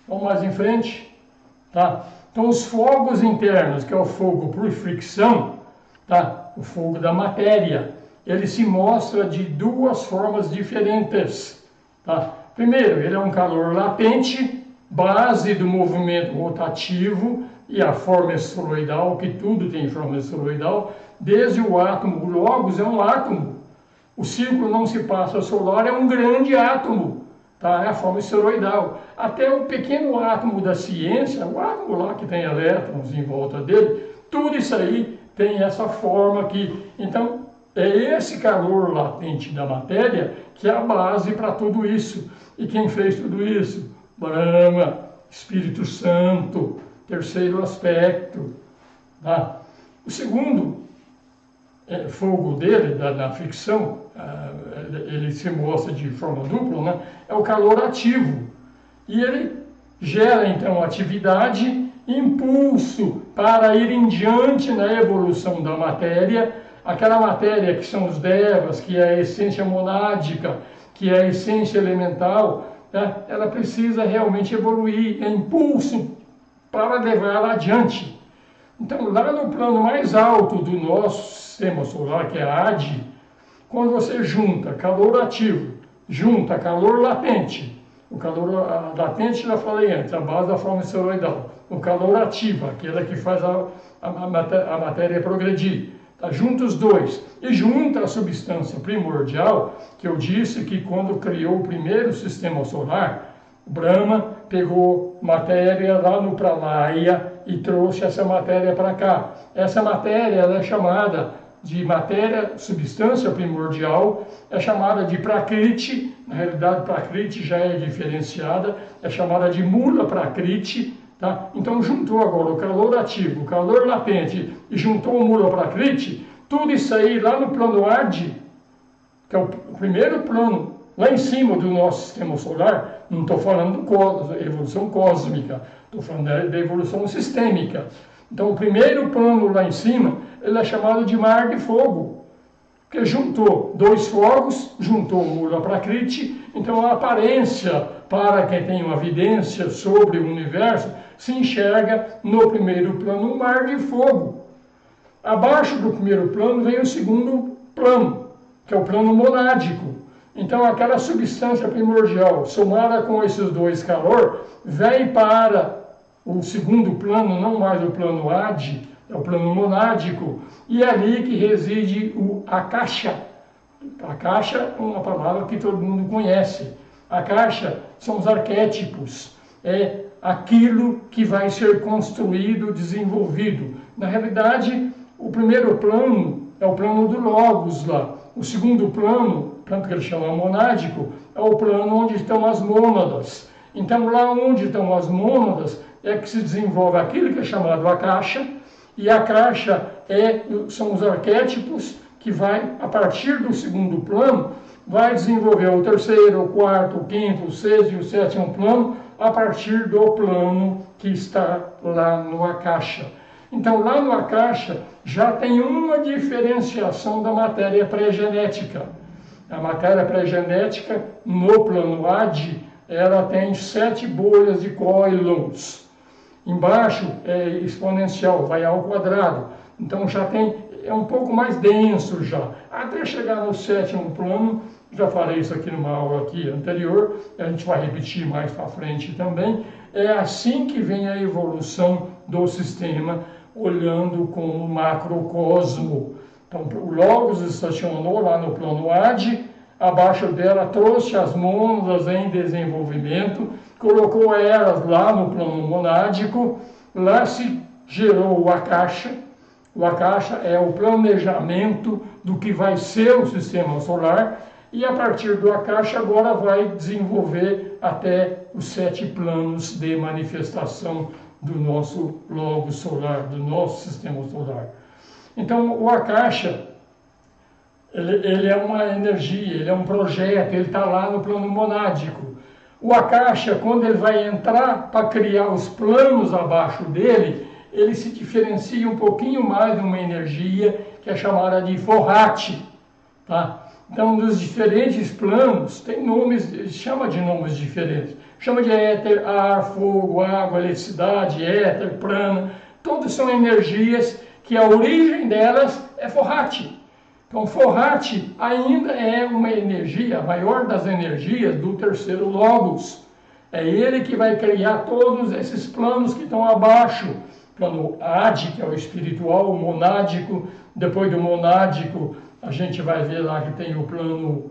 Speaker 1: Vamos mais em frente, tá? Então, os fogos internos, que é o fogo por fricção, tá? O fogo da matéria, ele se mostra de 2 formas diferentes, tá? Primeiro, ele é um calor latente, base do movimento rotativo e a forma esferoidal, que tudo tem forma esferoidal, desde o átomo. O Logos é um átomo. O círculo não se passa solar é um grande átomo, tá? É a forma esferoidal. Até o pequeno átomo da ciência, o átomo lá que tem elétrons em volta dele, tudo isso aí tem essa forma aqui. Então, é esse calor latente da matéria que é a base para tudo isso. E quem fez tudo isso? Brahma, Espírito Santo, terceiro aspecto. Tá? O segundo fogo dele, na fricção, ele se mostra de forma dupla, né? É o calor ativo. E ele gera, então, atividade, impulso para ir em diante na evolução da matéria, aquela matéria que são os devas, que é a essência monádica, que é a essência elemental, né? Ela precisa realmente evoluir, é impulso para levá-la adiante. Então, lá no plano mais alto do nosso sistema solar, que é a ADI, quando você junta calor ativo, junta calor latente, O calor latente, já falei antes, a base da forma esteroidal. O calor ativo, aquele que faz a matéria progredir. Tá? Junta os dois. E junta a substância primordial, que eu disse que quando criou o primeiro sistema solar, Brahma pegou matéria lá no Pralaya e trouxe essa matéria para cá. Essa matéria ela é chamada de matéria, substância primordial, é chamada de Prakriti. Na realidade, Prakriti já é diferenciada, é chamada de Mula Prakriti. Tá? Então juntou agora o calor ativo, o calor latente e juntou o Mula Prakriti, tudo isso aí lá no plano Adi, que é o primeiro plano, lá em cima do nosso sistema solar. Não estou falando da evolução cósmica, estou falando da evolução sistêmica. Então o primeiro plano lá em cima, ele é chamado de Mar de Fogo, porque juntou dois fogos, juntou o Mula Prakriti. Então a aparência, para quem tem uma evidência sobre o universo, se enxerga no primeiro plano um mar de fogo. Abaixo do primeiro plano vem o segundo plano, que é o plano monádico. Então aquela substância primordial, somada com esses dois calor, vem para o segundo plano, não mais o plano Adi, é o plano monádico, e é ali que reside o Akasha. Akasha é uma palavra que todo mundo conhece. Akasha são os arquétipos, é aquilo que vai ser construído, desenvolvido. Na realidade, o primeiro plano é o plano do Logos lá. O segundo plano, tanto que ele chama monádico, é o plano onde estão as mônadas. Então, lá onde estão as mônadas, é que se desenvolve aquilo que é chamado Akasha, e Akasha são os arquétipos que vai, a partir do segundo plano, vai desenvolver o terceiro, o quarto, o quinto, o sexto e o sétimo plano, a partir do plano que está lá no Akasha. Então, lá no Akasha, já tem uma diferenciação da matéria pré-genética. A matéria pré-genética, no plano Adi, ela tem 7 bolhas de Coilons. Embaixo é exponencial, vai ao quadrado. Então já é um pouco mais denso já. Até chegar no sétimo plano, já falei isso aqui numa aula aqui anterior, a gente vai repetir mais para frente também. É assim que vem a evolução do sistema, olhando como o macrocosmo. Então o Logos estacionou lá no plano Adi, abaixo dela trouxe as mônadas em desenvolvimento, colocou elas lá no plano monádico, lá se gerou o Akasha. O Akasha é o planejamento do que vai ser o sistema solar, e a partir do Akasha agora vai desenvolver até os 7 planos de manifestação do nosso Logos solar, do nosso sistema solar. Então o Akasha, ele é uma energia, ele é um projeto, ele está lá no plano monádico. O Akasha, quando ele vai entrar para criar os planos abaixo dele, ele se diferencia um pouquinho mais de uma energia que é chamada de Forrati. Tá? Então, nos diferentes planos, tem nomes, chama de nomes diferentes. Chama de éter, ar, fogo, água, eletricidade, éter, prana. Todos são energias que a origem delas é Forrati. Então, Forrati ainda é uma energia, a maior das energias do terceiro Logos. É ele que vai criar todos esses planos que estão abaixo. Plano Adi, que é o espiritual, o monádico. Depois do monádico, a gente vai ver lá que tem o plano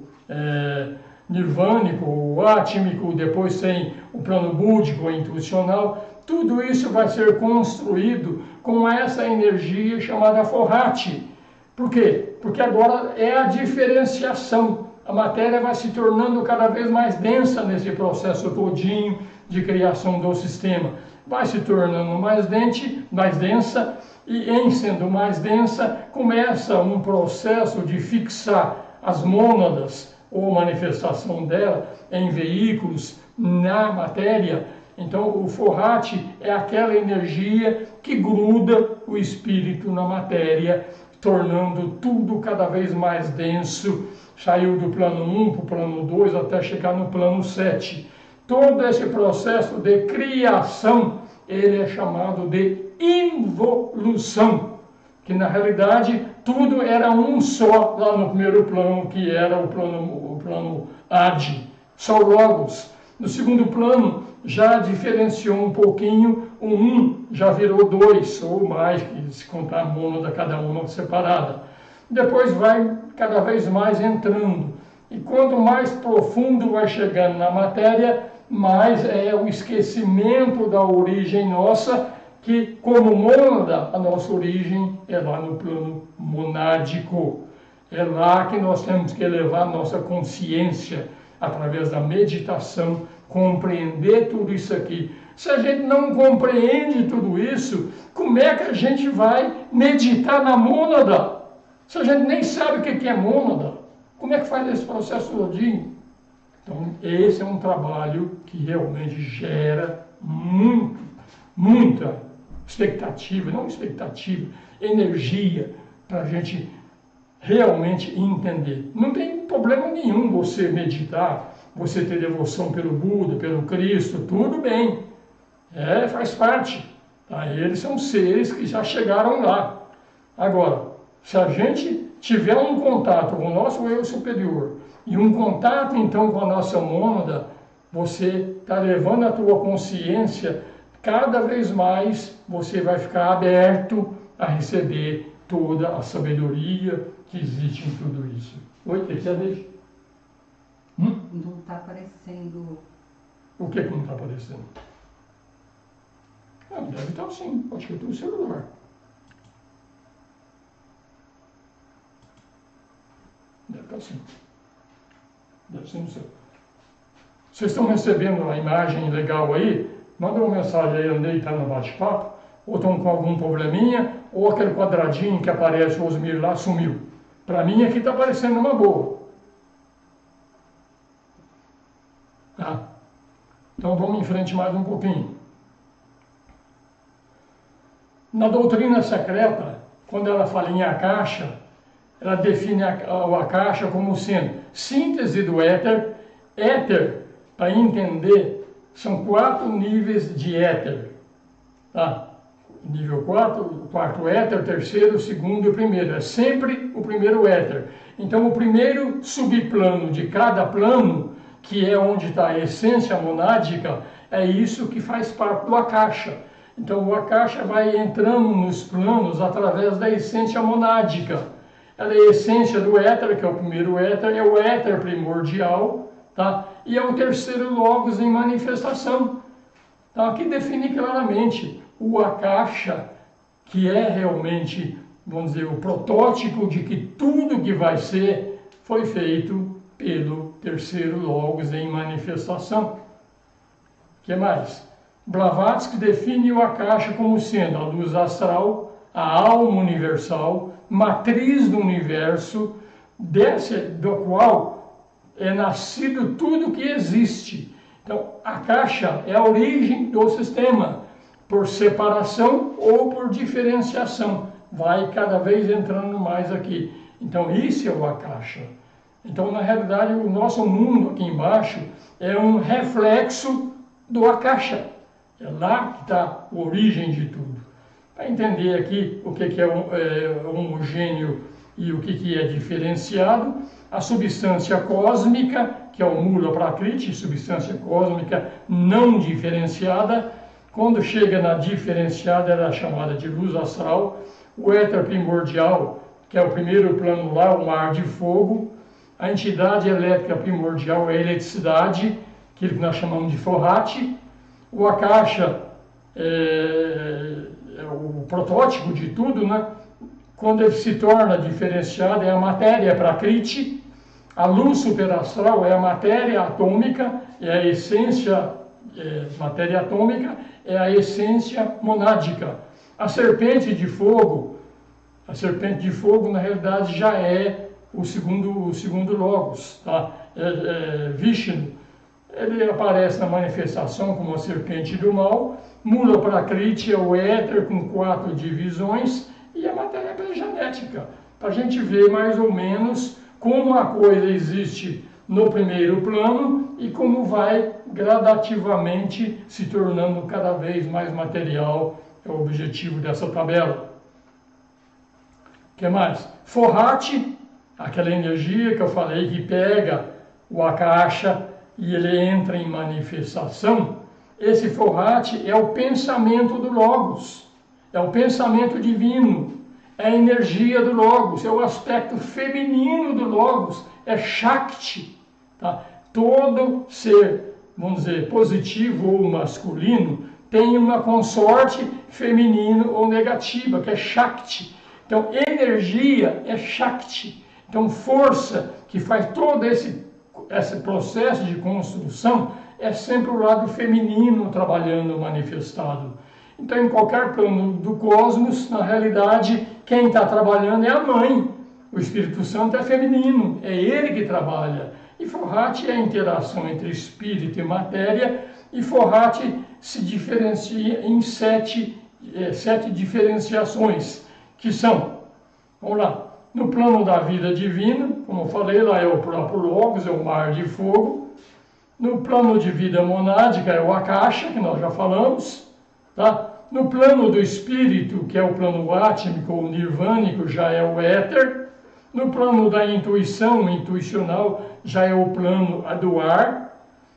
Speaker 1: nirvânico, o átmico. Depois tem o plano búdico, o intuicional. Tudo isso vai ser construído com essa energia chamada Forrati. Por quê? Porque agora é a diferenciação. A matéria vai se tornando cada vez mais densa nesse processo todinho de criação do sistema. Vai se tornando mais densa, e em sendo mais densa, começa um processo de fixar as mônadas, ou manifestação dela, em veículos, na matéria. Então o Forrati é aquela energia que gruda o espírito na matéria, tornando tudo cada vez mais denso. Saiu do plano 1 para o plano 2 até chegar no plano 7. Todo esse processo de criação, ele é chamado de involução, que na realidade tudo era um só lá no primeiro plano, que era o plano Adi, só Logos. No segundo plano, já diferenciou um pouquinho, o 1 já virou 2 ou mais, se contar a mônada, cada uma separada. Depois vai cada vez mais entrando. E quanto mais profundo vai chegando na matéria, mais é o esquecimento da origem nossa, que como mônada, a nossa origem é lá no plano monádico. É lá que nós temos que elevar a nossa consciência, através da meditação, compreender tudo isso aqui. Se a gente não compreende tudo isso, como é que a gente vai meditar na mônada? Se a gente nem sabe o que é mônada, como é que faz esse processo todinho? Então, esse é um trabalho que realmente gera muita expectativa, não expectativa, energia, para a gente realmente entender. Não tem problema nenhum você meditar, você ter devoção pelo Buda, pelo Cristo, tudo bem. Faz parte. Tá? Eles são seres que já chegaram lá. Agora, se a gente tiver um contato com o nosso eu superior e um contato então com a nossa mônada, você está levando a tua consciência, cada vez mais você vai ficar aberto a receber toda a sabedoria que existe em tudo isso. Oi, deixa.
Speaker 2: Não está aparecendo.
Speaker 1: O que não está aparecendo? Deve estar sim, acho que é tudo celular. Deve estar sim. Deve ser no seu. Vocês estão recebendo a imagem legal aí? Manda uma mensagem aí, Andrei, está no bate-papo, ou estão com algum probleminha, ou aquele quadradinho que aparece o Osmir lá sumiu. Para mim aqui está aparecendo uma boa. Tá? Então vamos em frente mais um pouquinho. Na doutrina secreta, quando ela fala em Akasha, ela define o Akasha como sendo síntese do éter. Éter, para entender, são 4 níveis de éter. Tá? Nível 4, o quarto éter, o terceiro, o segundo e o primeiro. É sempre o primeiro éter. Então, o primeiro subplano de cada plano, que é onde está a essência monádica, é isso que faz parte do Akasha. Então, o Akasha vai entrando nos planos através da essência monádica. Ela é a essência do éter, que é o primeiro éter, é o éter primordial, tá? E é o terceiro logos em manifestação, tá? Que define claramente o Akasha, que é realmente, vamos dizer, o protótipo de que tudo que vai ser foi feito pelo terceiro logos em manifestação. O que mais? Blavatsky define o Akasha como sendo a luz astral, a alma universal, matriz do universo, do qual é nascido tudo que existe. Então, Akasha é a origem do sistema, por separação ou por diferenciação. Vai cada vez entrando mais aqui. Então, isso é o Akasha. Então, na realidade, o nosso mundo aqui embaixo é um reflexo do Akasha. É lá que está a origem de tudo. Para entender aqui o que é homogêneo e o que é diferenciado, a substância cósmica, que é o Mula Prakriti, substância cósmica não diferenciada, quando chega na diferenciada, ela é chamada de luz astral, o éter primordial, que é o primeiro plano lá, o mar de fogo, a entidade elétrica primordial é a eletricidade, que nós chamamos de Forrati, o Akasha é o protótipo de tudo, né? Quando ele se torna diferenciado, é a matéria Prakriti, a luz superastral é a matéria atômica, é a essência, matéria atômica, é a essência monádica. A serpente de fogo, na realidade, já é o segundo logos, tá? Vishnu. Ele aparece na manifestação como a serpente do mal. Mula Prakriti é o éter com 4 divisões e a matéria genética, para a gente ver mais ou menos como a coisa existe no primeiro plano e como vai gradativamente se tornando cada vez mais material, é o objetivo dessa tabela. O que mais? Forrati, aquela energia que eu falei que pega o Akasha, e ele entra em manifestação, esse forrate é o pensamento do Logos, é o pensamento divino, é a energia do Logos, é o aspecto feminino do Logos, é Shakti. Tá? Todo ser, vamos dizer, positivo ou masculino, tem uma consorte feminino ou negativa, que é Shakti. Então, energia é Shakti. Então, força que faz todo esse processo de construção é sempre o lado feminino trabalhando, manifestado. Então, em qualquer plano do cosmos, na realidade, quem está trabalhando é a mãe. O Espírito Santo é feminino, é ele que trabalha. E Forrati é a interação entre espírito e matéria, e Forrati se diferencia em sete diferenciações, que são, vamos lá, no plano da vida divina, como eu falei, lá é o próprio Logos, é o mar de fogo. No plano de vida monádica é o Akasha, que nós já falamos. Tá? No plano do espírito, que é o plano átmico ou nirvânico, já é o éter. No plano da intuição, intuicional, já é o plano do ar.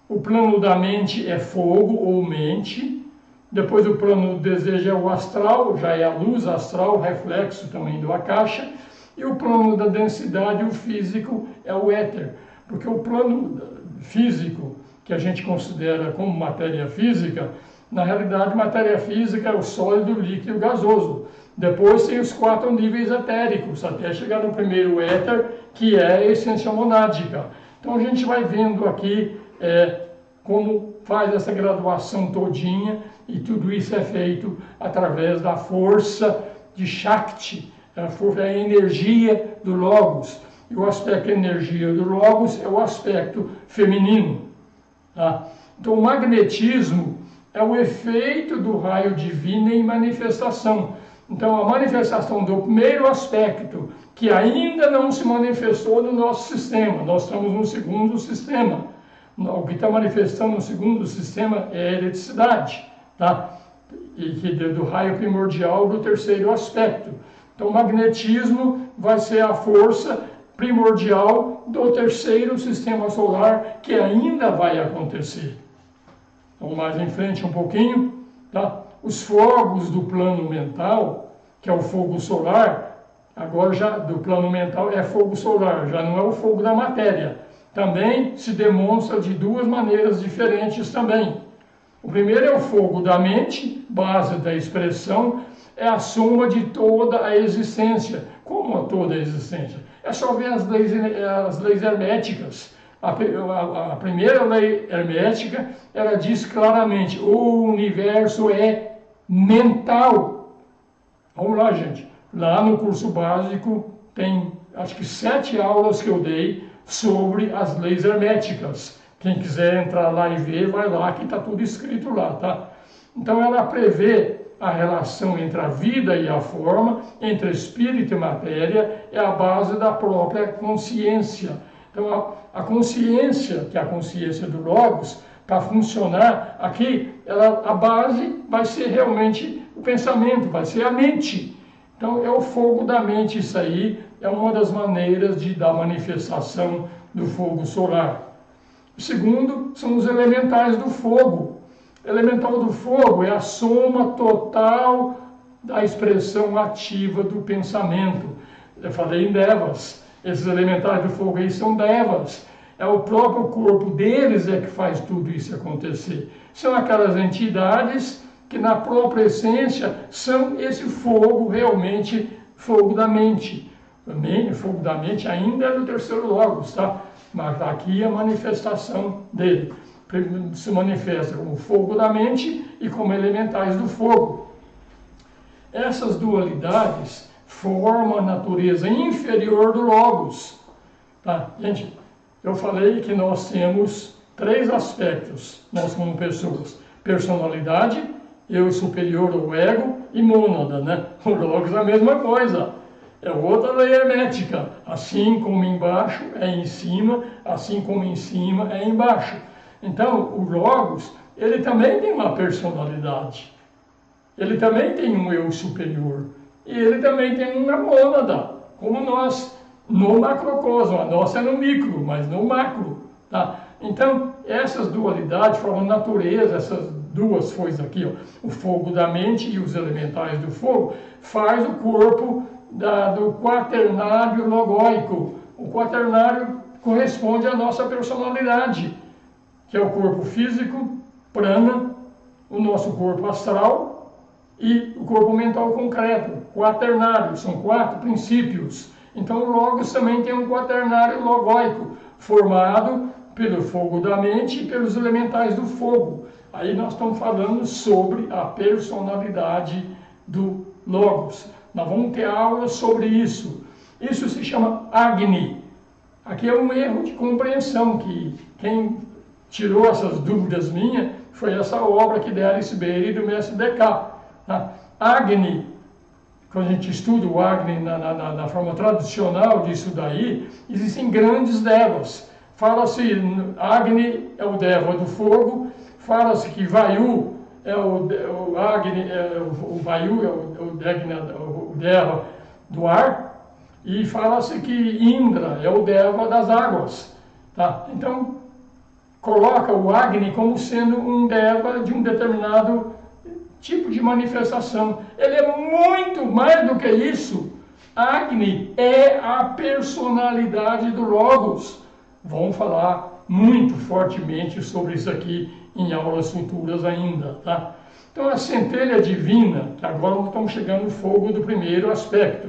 Speaker 1: O plano da mente é fogo ou mente. Depois o plano do desejo é o astral, já é a luz astral, reflexo também do Akasha. E o plano da densidade, o físico, é o éter. Porque o plano físico, que a gente considera como matéria física, na realidade, matéria física é o sólido, líquido e gasoso. Depois tem os 4 níveis etéricos, até chegar no primeiro éter, que é a essência monádica. Então a gente vai vendo aqui como faz essa graduação todinha, e tudo isso é feito através da força de Shakti, a energia do Logos. E o aspecto energia do Logos é o aspecto feminino. Tá? Então o magnetismo é o efeito do raio divino em manifestação. Então a manifestação do primeiro aspecto, que ainda não se manifestou no nosso sistema, nós estamos no segundo sistema. O que está manifestando no segundo sistema é a eletricidade, tá? E que do raio primordial do terceiro aspecto. Então o magnetismo vai ser a força primordial do terceiro sistema solar, que ainda vai acontecer. Então, mais em frente um pouquinho, tá? Os fogos do plano mental, que é o fogo solar, agora já do plano mental é fogo solar, já não é o fogo da matéria. Também se demonstra de 2 maneiras diferentes também. O primeiro é o fogo da mente, base da expressão, é a soma de toda a existência. Como toda a existência? É só ver as leis herméticas. A primeira lei hermética, ela diz claramente, o universo é mental. Vamos lá, gente. Lá no curso básico tem, acho que 7 aulas que eu dei sobre as leis herméticas. Quem quiser entrar lá e ver, vai lá, que está tudo escrito lá, tá? Então ela prevê a relação entre a vida e a forma, entre espírito e matéria, é a base da própria consciência. Então a consciência, que é a consciência do Logos, para funcionar aqui, a base vai ser realmente o pensamento, vai ser a mente. Então é o fogo da mente, isso aí é uma das maneiras da manifestação do fogo solar. O segundo são os elementais do fogo. Elemental do fogo é a soma total da expressão ativa do pensamento. Eu falei em devas. Esses elementais do fogo aí são devas. É o próprio corpo deles que faz tudo isso acontecer. São aquelas entidades que na própria essência são esse fogo realmente, fogo da mente. Também o fogo da mente ainda é do terceiro Logos, tá? Mas aqui a manifestação dele se manifesta como fogo da mente e como elementais do fogo. Essas dualidades formam a natureza inferior do Logos. Tá? Gente, eu falei que nós temos 3 aspectos, nós como pessoas: personalidade, eu superior ao ego e mônada, né? O Logos é a mesma coisa. É outra lei hermética. Assim como embaixo é em cima, assim como em cima é embaixo. Então, o Logos, ele também tem uma personalidade. Ele também tem um eu superior. E ele também tem uma mônada, como nós, no macrocosmo. A nossa é no micro, mas no macro. Tá? Então, essas dualidades formam natureza, essas duas coisas aqui, ó, o fogo da mente e os elementais do fogo, faz o corpo do quaternário logóico. O quaternário corresponde à nossa personalidade, que é o corpo físico, prana, o nosso corpo astral e o corpo mental concreto, quaternário, são 4 princípios. Então o Logos também tem um quaternário logóico, formado pelo fogo da mente e pelos elementais do fogo. Aí nós estamos falando sobre a personalidade do Logos. Nós vamos ter aulas sobre isso. Isso se chama Agni. Aqui é um erro de compreensão, que quem tirou essas dúvidas minhas foi essa obra aqui de Alice Bailey e do mestre Descartes. Tá? Agni, quando a gente estuda o Agni na forma tradicional disso daí, existem grandes devas. Fala-se, Agni é o deva do fogo, fala-se que Vayu é o Agni, o Vayu é o deva do ar, e fala-se que Indra é o deva das águas. Tá? Então, coloca o Agni como sendo um deva de um determinado tipo de manifestação. Ele é muito mais do que isso. Agni é a personalidade do Logos. Vamos falar muito fortemente sobre isso aqui em aulas futuras ainda, tá? Então a centelha divina, que agora nós estamos chegando no fogo do primeiro aspecto,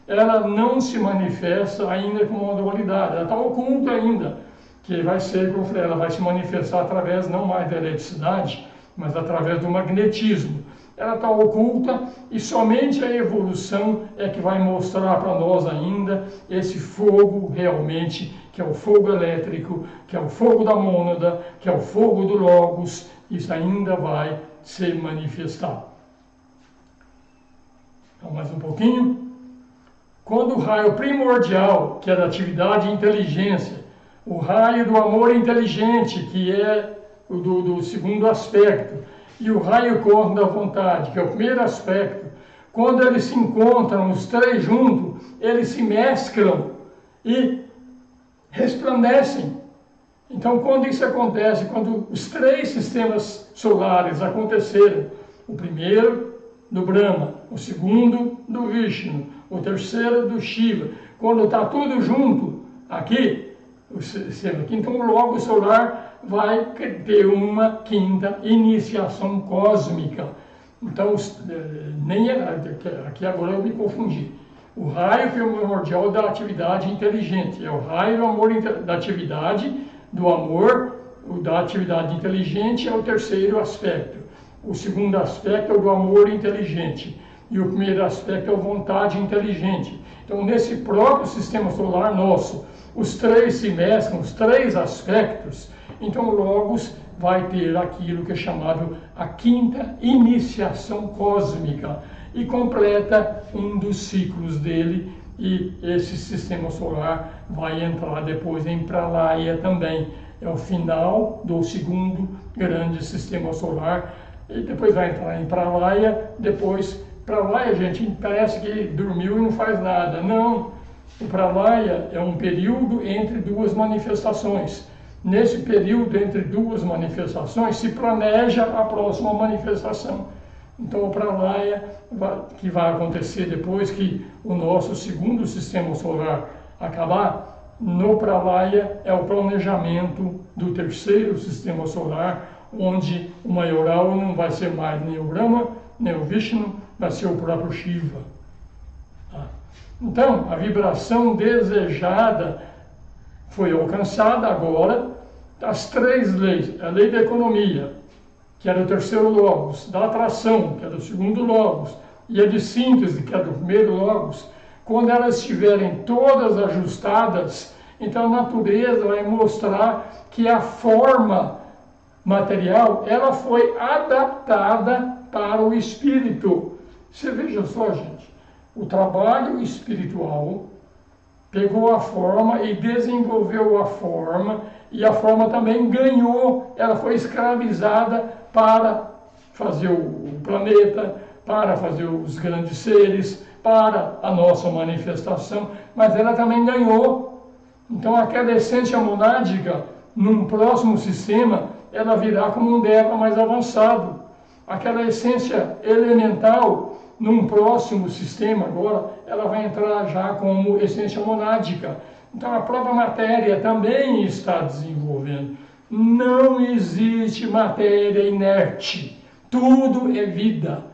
Speaker 1: ela não se manifesta ainda como uma dualidade, ela está oculta ainda, que vai ser, como eu falei, ela vai se manifestar através não mais da eletricidade, mas através do magnetismo. Ela está oculta e somente a evolução é que vai mostrar para nós ainda esse fogo realmente, que é o fogo elétrico, que é o fogo da mônada, que é o fogo do Logos. Isso ainda vai se manifestar. Então, mais um pouquinho. Quando o raio primordial, que é da atividade e inteligência, o raio do amor inteligente, que é o do segundo aspecto, e o raio cósmico da vontade, que é o primeiro aspecto, quando eles se encontram, os três juntos, eles se mesclam e resplandecem. Então, quando isso acontece, quando os 3 sistemas solares aconteceram, o primeiro do Brahma, o segundo do Vishnu, o terceiro do Shiva, quando está tudo junto aqui, o sistema aqui, então o Logos solar vai ter uma 5ª iniciação cósmica. Então, nem aqui agora eu me confundi. O raio primordial da atividade inteligente é o raio do amor da atividade, do amor, o da atividade inteligente é o terceiro aspecto. O segundo aspecto é o do amor inteligente. E o primeiro aspecto é a vontade inteligente. Então, nesse próprio sistema solar nosso, os 3 se mesclam, os 3 aspectos. Então, o Logos vai ter aquilo que é chamado a 5ª iniciação cósmica e completa um dos ciclos dele, e esse sistema solar vai entrar depois em Pralaya também. É o final do segundo grande sistema solar, e depois vai entrar em Pralaya. Depois, Pralaya, gente, parece que dormiu e não faz nada. Não, o Pralaya é um período entre 2 manifestações. Nesse período entre 2 manifestações se planeja a próxima manifestação. Então o Pralaya, que vai acontecer depois que o nosso segundo sistema solar acabar, no Pralaya é o planejamento do terceiro sistema solar, onde o maioral não vai ser mais nem o Brahma, nem o Vishnu, vai ser o próprio Shiva. Então, a vibração desejada foi alcançada agora. As 3 leis, a lei da economia, que é do terceiro Logos, da atração, que é do segundo Logos, e a de síntese, que é do primeiro Logos, quando elas estiverem todas ajustadas, então a natureza vai mostrar que a forma material, ela foi adaptada para o espírito. Você veja só, gente, o trabalho espiritual pegou a forma e desenvolveu a forma, e a forma também ganhou, ela foi escravizada para fazer o planeta, para fazer os grandes seres, para a nossa manifestação, mas ela também ganhou. Então aquela essência monádica num próximo sistema, ela virá como um Deva mais avançado. Aquela essência elemental, num próximo sistema agora, ela vai entrar já como essência monádica. Então a própria matéria também está desenvolvendo. Não existe matéria inerte. Tudo é vida.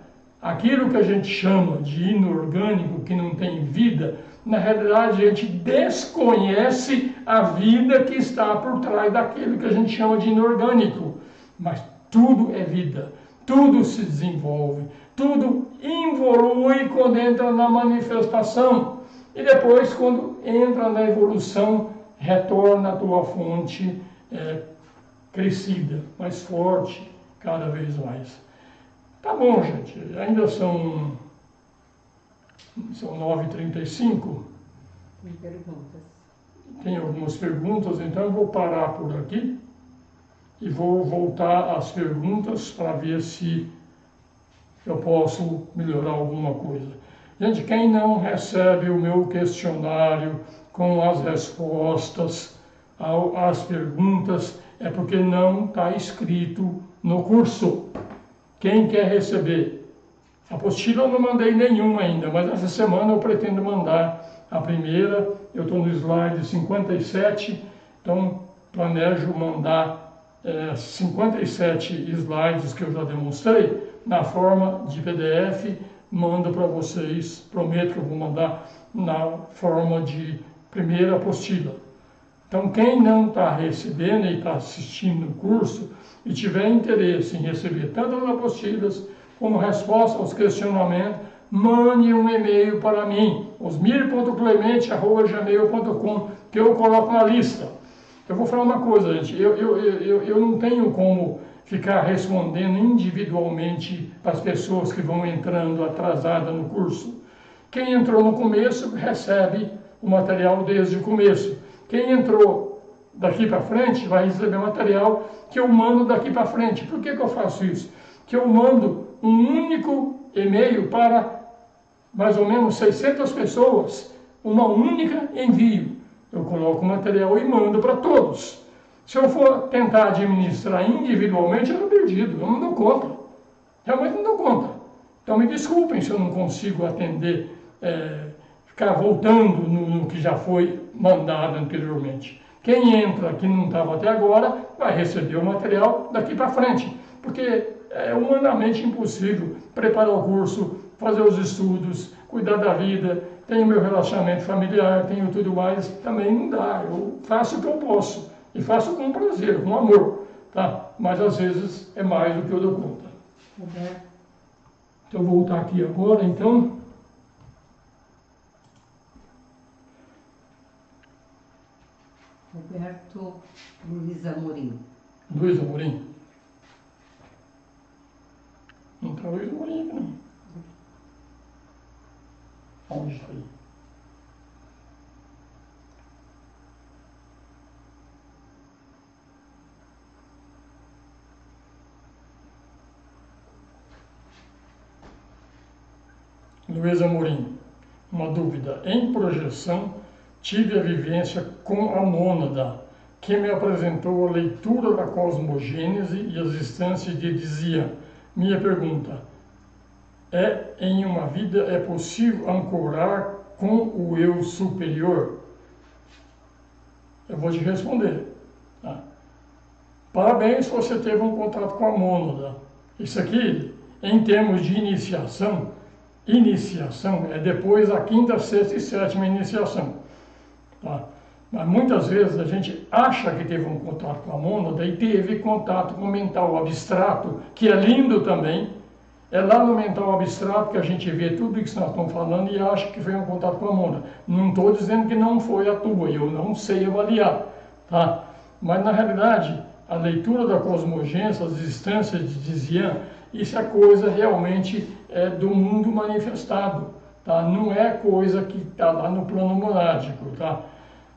Speaker 1: Aquilo que a gente chama de inorgânico, que não tem vida, na realidade a gente desconhece a vida que está por trás daquilo que a gente chama de inorgânico. Mas tudo é vida, tudo se desenvolve, tudo evolui quando entra na manifestação. E depois, quando entra na evolução, retorna à tua fonte crescida, mais forte, cada vez mais. Tá bom, gente, ainda são 9h35.
Speaker 2: Tem perguntas.
Speaker 1: Tem algumas perguntas, então eu vou parar por aqui e vou voltar às perguntas para ver se eu posso melhorar alguma coisa. Gente, quem não recebe o meu questionário com as respostas às perguntas é porque não está escrito no curso. Quem quer receber? A apostila eu não mandei nenhuma ainda, mas essa semana eu pretendo mandar a primeira. Eu estou no slide 57, então planejo mandar 57 slides que eu já demonstrei na forma de PDF. Mando para vocês, prometo que eu vou mandar na forma de primeira apostila. Então quem não está recebendo e está assistindo o curso e tiver interesse em receber tanto as apostilas como resposta aos questionamentos, mande um e-mail para mim, osmir.clemente@gmail.com, que eu coloco na lista. Eu vou falar uma coisa, gente, eu não tenho como ficar respondendo individualmente para as pessoas que vão entrando atrasada no curso. Quem entrou no começo recebe o material desde o começo. Quem entrou daqui para frente vai receber material que eu mando daqui para frente. Por que eu faço isso? Que eu mando um único e-mail para mais ou menos 600 pessoas, uma única envio. Eu coloco o material e mando para todos. Se eu for tentar administrar individualmente, eu estou perdido, eu não dou conta. Realmente não dou conta. Então me desculpem se eu não consigo atender, ficar voltando no que já foi mandado anteriormente. Quem entra que não estava até agora vai receber o material daqui para frente, porque é humanamente impossível preparar o curso, fazer os estudos, cuidar da vida, tenho meu relacionamento familiar, tenho tudo mais, também não dá. Eu faço o que eu posso e faço com prazer, com amor, tá? Mas às vezes é mais do que eu dou conta. Então eu vou voltar aqui agora, então.
Speaker 2: Roberto Luiz Amorim.
Speaker 1: Luiz Amorim? Não está Luiz Amorim aqui, não. Onde está aí? Luiz Amorim, uma dúvida. Em projeção, tive a vivência com a mônada, que me apresentou a leitura da cosmogênese e as instâncias de Dizia. Minha pergunta, em uma vida é possível ancorar com o eu superior? Eu vou te responder. Tá? Parabéns, você teve um contato com a mônada. Isso aqui, em termos de iniciação é depois da quinta, sexta e sétima iniciação. Tá? Mas muitas vezes a gente acha que teve um contato com a mônada e teve contato com o mental abstrato, que é lindo também. É lá no mental abstrato que a gente vê tudo isso que nós estamos falando e acha que foi um contato com a mônada. Não estou dizendo que não foi a tua, eu não sei avaliar. Tá? Mas na realidade, a leitura da cosmogênese, as instâncias de Dizian, isso é coisa realmente do mundo manifestado. Tá? Não é coisa que está lá no plano monádico. Tá?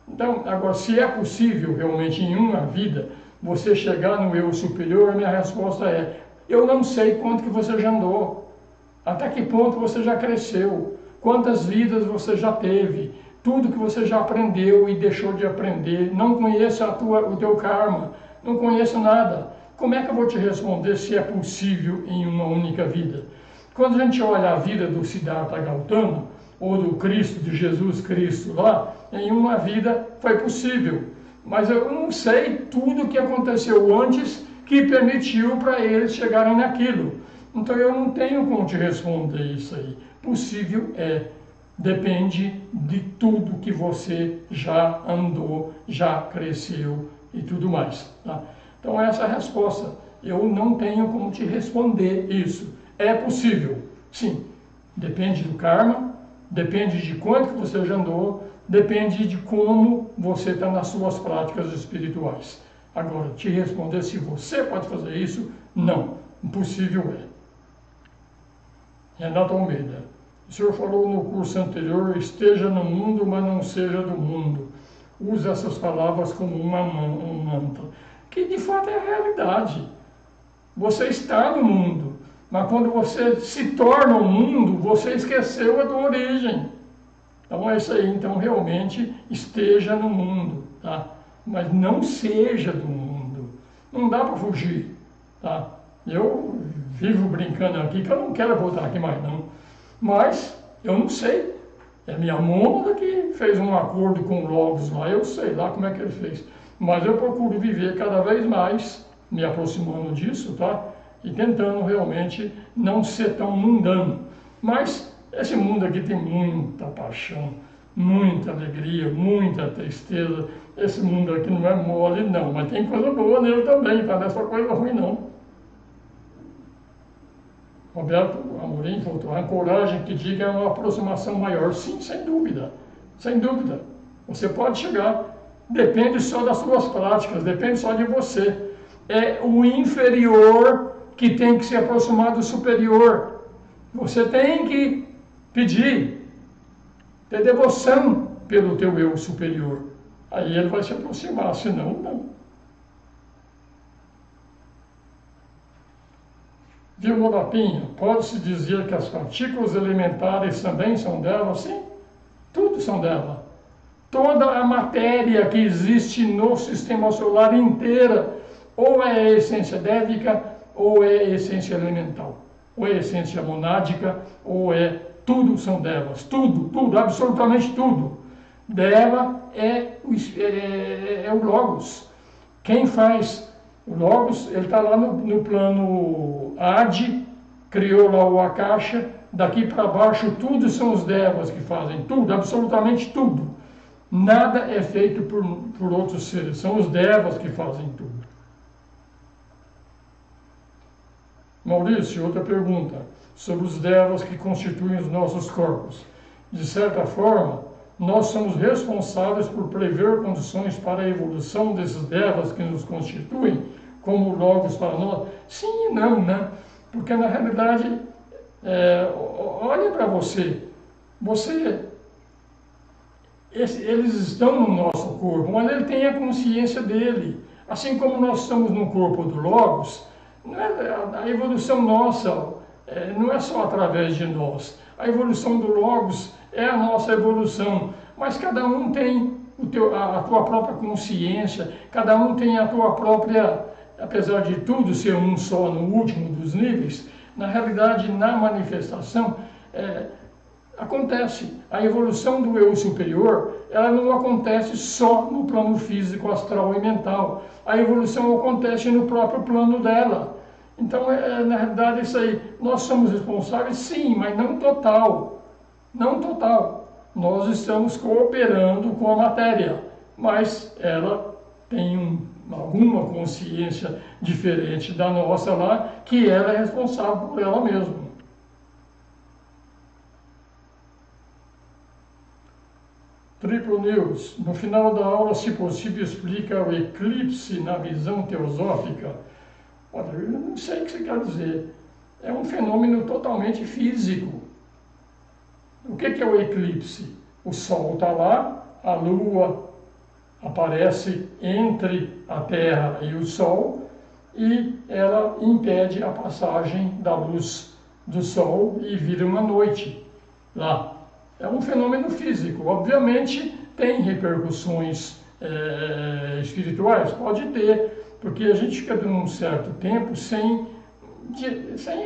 Speaker 1: Então, agora, se é possível realmente em uma vida você chegar no eu superior, minha resposta é: eu não sei quanto que você já andou, até que ponto você já cresceu, quantas vidas você já teve, tudo que você já aprendeu e deixou de aprender, não conheço o teu karma, não conheço nada. Como é que eu vou te responder se é possível em uma única vida? Quando a gente olha a vida do Siddhartha Gautama, ou do Cristo, de Jesus Cristo lá, em uma vida foi possível. Mas eu não sei tudo o que aconteceu antes que permitiu para eles chegarem naquilo. Então eu não tenho como te responder isso aí. Possível é. Depende de tudo que você já andou, já cresceu e tudo mais. Tá? Então essa é a resposta. Eu não tenho como te responder isso. É possível, sim. Depende do karma, depende de quanto que você já andou, depende de como você está nas suas práticas espirituais. Agora, te responder se você pode fazer isso, não. Impossível é. Renato Almeida. O senhor falou no curso anterior, esteja no mundo, mas não seja do mundo. Usa essas palavras como um mantra. Que de fato é a realidade. Você está no mundo, mas quando você se torna o mundo, você esqueceu a tua origem. Então é isso aí. Então realmente esteja no mundo, tá? Mas não seja do mundo. Não dá para fugir, tá? Eu vivo brincando aqui que eu não quero voltar aqui mais não. Mas eu não sei. É minha mônada que fez um acordo com o Logos lá, eu sei lá como é que ele fez. Mas eu procuro viver cada vez mais, me aproximando disso, tá? E tentando realmente não ser tão mundano. Mas esse mundo aqui tem muita paixão, muita alegria, muita tristeza. Esse mundo aqui não é mole não, mas tem coisa boa nele também, tá? Não é só coisa ruim não. Roberto Amorim falou, a coragem que diga é uma aproximação maior. Sim, sem dúvida, sem dúvida. Você pode chegar, depende só das suas práticas, depende só de você. É o inferior que tem que se aproximar do superior. Você tem que pedir, ter devoção pelo teu eu superior. Aí ele vai se aproximar, senão não. Vilma Lapinha, pode-se dizer que as partículas elementares também são dela? Sim, tudo são dela. Toda a matéria que existe no sistema solar inteira, ou é essência dévica, ou é essência elemental, ou é essência monádica, ou é... Tudo são delas, tudo, absolutamente tudo. Dela é o Logos. Quem faz... O Logos, ele está lá no plano Adi, criou lá o Akasha, daqui para baixo tudo são os Devas que fazem, tudo, absolutamente tudo. Nada é feito por outros seres, são os Devas que fazem tudo. Maurício, outra pergunta, sobre os Devas que constituem os nossos corpos. De certa forma, nós somos responsáveis por prever condições para a evolução desses Devas que nos constituem, como Logos para nós? Sim e não, né? Porque na realidade, olha para você, eles estão no nosso corpo, mas ele tem a consciência dele. Assim como nós estamos no corpo do Logos, a evolução nossa não é só através de nós. A evolução do Logos é a nossa evolução, mas cada um tem a tua própria consciência, cada um tem a tua própria, apesar de tudo ser um só no último dos níveis, na realidade, na manifestação, acontece. A evolução do eu superior, ela não acontece só no plano físico, astral e mental. A evolução acontece no próprio plano dela. Então, na realidade, isso aí, nós somos responsáveis, sim, mas não total. Não total. Nós estamos cooperando com a matéria, mas ela tem alguma consciência diferente da nossa lá, que ela é responsável por ela mesma. Triplo News. No final da aula, se possível, explica o eclipse na visão teosófica. Olha, eu não sei o que você quer dizer. É um fenômeno totalmente físico. O que é o eclipse? O Sol está lá, a Lua aparece entre a Terra e o Sol e ela impede a passagem da luz do Sol e vira uma noite lá. É um fenômeno físico. Obviamente tem repercussões espirituais, pode ter, porque a gente fica de um certo tempo sem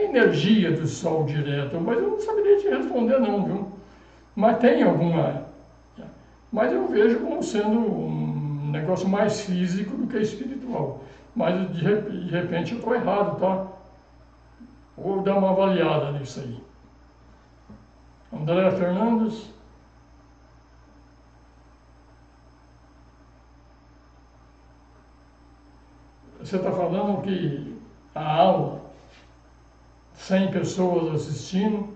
Speaker 1: energia do sol direto, mas eu não saberia te responder não, viu? Mas tem alguma... Mas eu vejo como sendo um negócio mais físico do que espiritual. Mas de repente eu estou errado, tá? Vou dar uma avaliada nisso aí. André Fernandes. Você está falando que a aula, 100 pessoas assistindo,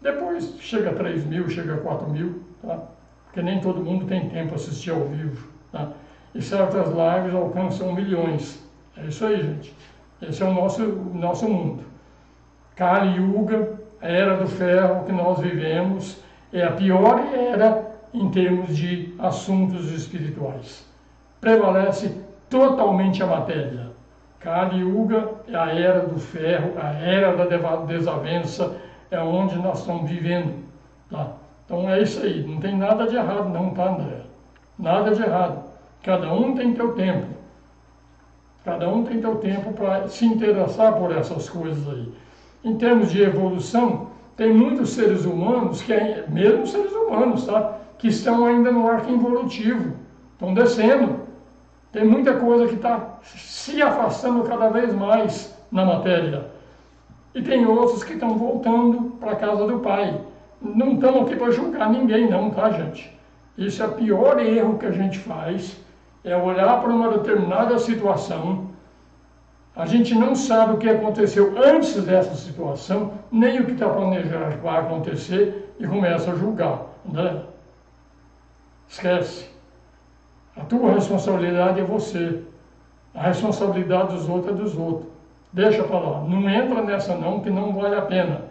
Speaker 1: depois chega a 3 mil, chega a 4 mil, tá? Porque nem todo mundo tem tempo para assistir ao vivo, tá? E certas lives alcançam milhões. É isso aí, gente. Esse é o nosso mundo. Kali Yuga, a era do ferro que nós vivemos, é a pior era em termos de assuntos espirituais. Prevalece totalmente a matéria. Kali Yuga é a era do ferro, a era da desavença, é onde nós estamos vivendo. Tá? Então é isso aí, não tem nada de errado não, tá, André? Nada de errado. Cada um tem teu tempo. Cada um tem teu tempo para se interessar por essas coisas aí. Em termos de evolução, tem muitos seres humanos, mesmo seres humanos, tá? Que estão ainda no arco involutivo, estão descendo. Tem muita coisa que está se afastando cada vez mais na matéria. E tem outros que estão voltando para a casa do Pai. Não estamos aqui para julgar ninguém não, tá, gente? Isso é o pior erro que a gente faz, é olhar para uma determinada situação. A gente não sabe o que aconteceu antes dessa situação, nem o que está planejado vai acontecer e começa a julgar, né? Esquece. A tua responsabilidade é você. A responsabilidade dos outros é dos outros. Deixa para lá. Não entra nessa não, que não vale a pena.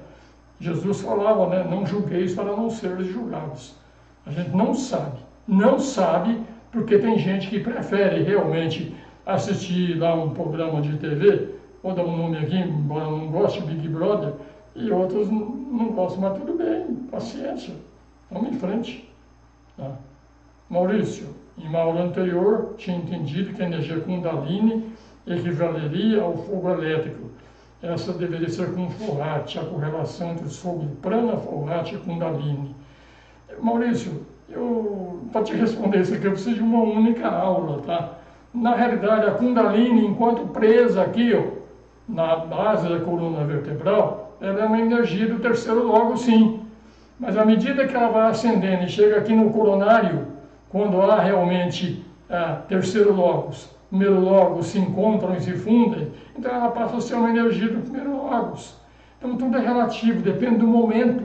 Speaker 1: Jesus falava, né? Não julgueis para não seres julgados. A gente não sabe. Não sabe porque tem gente que prefere realmente assistir lá um programa de TV, vou dar um nome aqui, embora eu não goste, Big Brother, e outros não gostam, mas tudo bem, paciência, vamos em frente. Tá? Maurício, em uma aula anterior, tinha entendido que a energia Kundalini equivaleria ao fogo elétrico. Essa deveria ser com Forrat, a correlação entre os fogos Prana, Forrat e Kundalini. Maurício, para te responder isso aqui, eu preciso de uma única aula, tá? Na realidade, a Kundalini, enquanto presa aqui, ó, na base da coluna vertebral, ela é uma energia do terceiro logo, sim. Mas à medida que ela vai ascendendo e chega aqui no coronário, quando há realmente terceiro logos, primeiro logos se encontram e se fundem, então ela passa a ser uma energia do primeiro logos. Então tudo é relativo, depende do momento.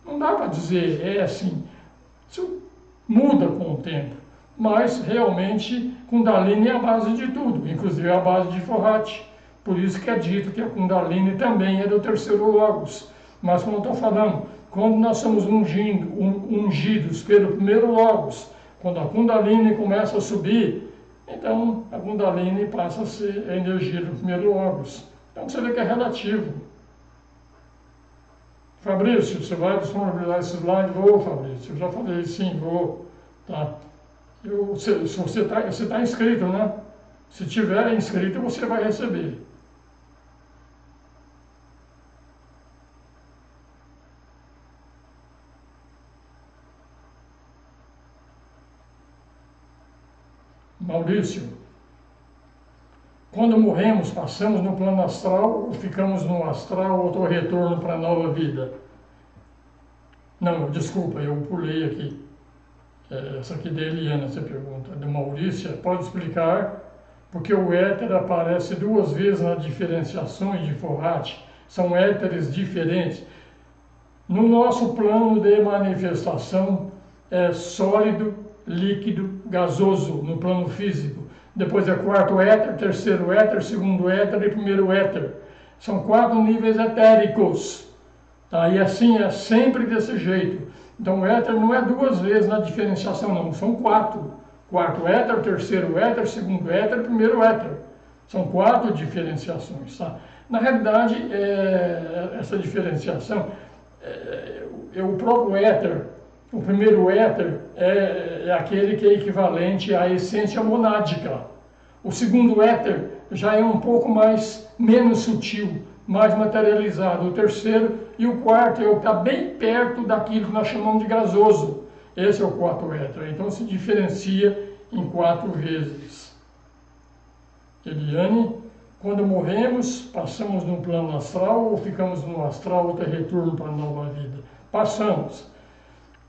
Speaker 1: Não dá para dizer, é assim. Isso muda com o tempo. Mas realmente Kundalini é a base de tudo, inclusive a base de Forrat. Por isso que é dito que a Kundalini também é do terceiro logos. Mas como eu estou falando, quando nós somos ungidos pelo primeiro logos, quando a Kundalini começa a subir, então a Kundalini passa a ser a energia do primeiro logos. Então você vê que é relativo. Fabrício, você vai disponibilizar esse slide? Vou, Fabrício. Eu já falei, sim, vou. Tá. Se você está inscrito, né? Se tiver inscrito, você vai receber. Maurício, quando morremos, passamos no plano astral ou ficamos no astral ou retorno para a nova vida? Não, desculpa, eu pulei aqui. Essa aqui da Eliana, essa pergunta. Do Maurício, pode explicar porque o éter aparece 2 vezes nas diferenciações de Forrat? São éteres diferentes. No nosso plano de manifestação é sólido, líquido, gasoso, no plano físico. Depois é 4º éter, 3º éter, 2º éter e 1º éter. São 4 níveis etéricos. Tá? E assim é sempre desse jeito. Então o éter não é 2 vezes na diferenciação, não. São 4. 4º éter, 3º éter, 2º éter e 1º éter. São 4 diferenciações. Tá? Na realidade, essa diferenciação, o próprio éter, O primeiro éter é aquele que é equivalente à essência monádica. O segundo éter já é um pouco menos sutil, mais materializado. O terceiro e o quarto é o que está bem perto daquilo que nós chamamos de gasoso. Esse é o quarto éter. Então se diferencia em 4 vezes. Eliane, quando morremos, passamos no plano astral ou ficamos no astral até retorno para a nova vida? Passamos.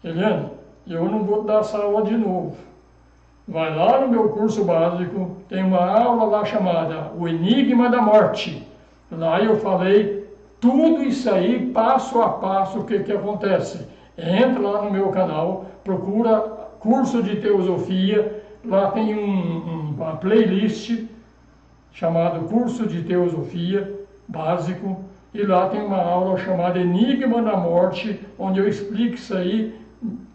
Speaker 1: Eliane, eu não vou dar essa aula de novo. Vai lá no meu curso básico, tem uma aula lá chamada O Enigma da Morte. Lá eu falei tudo isso aí, passo a passo, o que acontece. Entra lá no meu canal, procura curso de teosofia, lá tem uma playlist chamado Curso de Teosofia Básico, e lá tem uma aula chamada Enigma da Morte, onde eu explico isso aí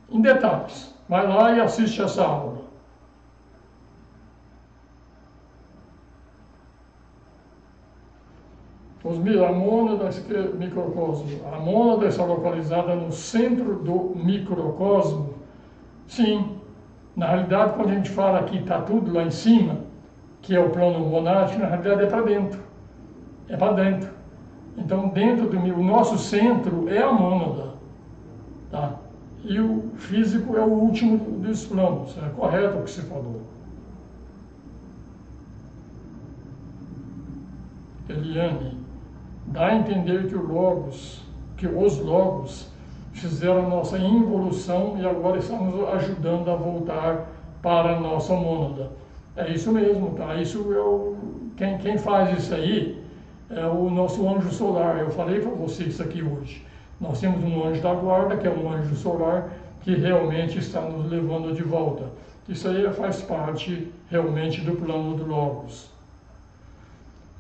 Speaker 1: em detalhes. Vai lá e assiste essa aula. A mônada microcosmo. A mônada está localizada no centro do microcosmo? Sim. Na realidade, quando a gente fala que está tudo lá em cima, que é o plano monádico, na realidade é para dentro. É para dentro. Então, dentro do o nosso centro é a mônada. Tá? E o físico é o último dos planos. É correto o que se falou. Eliane, dá a entender que os logos fizeram a nossa involução e agora estamos ajudando a voltar para a nossa mônada. É isso mesmo, tá? Isso quem faz isso aí é o nosso anjo solar. Eu falei para vocês isso aqui hoje. Nós temos um anjo da guarda, que é um anjo solar, que realmente está nos levando de volta. Isso aí faz parte realmente do plano do Logos.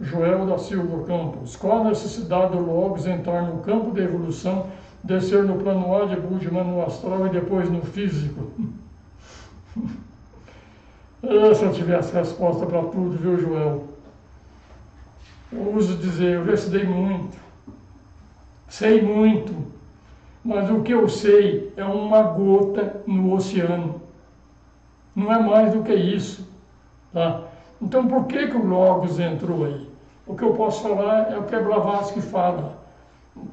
Speaker 1: Joel da Silva Campos. Qual a necessidade do Logos entrar no campo da evolução, descer no plano A de Budman, no astral e depois no físico? Se eu tivesse resposta para tudo, viu, Joel? Eu uso dizer, eu já estudei muito, sei muito, mas o que eu sei é uma gota no oceano. Não é mais do que isso, tá? Então, por que o Logos entrou aí? O que eu posso falar é o que Blavatsky fala.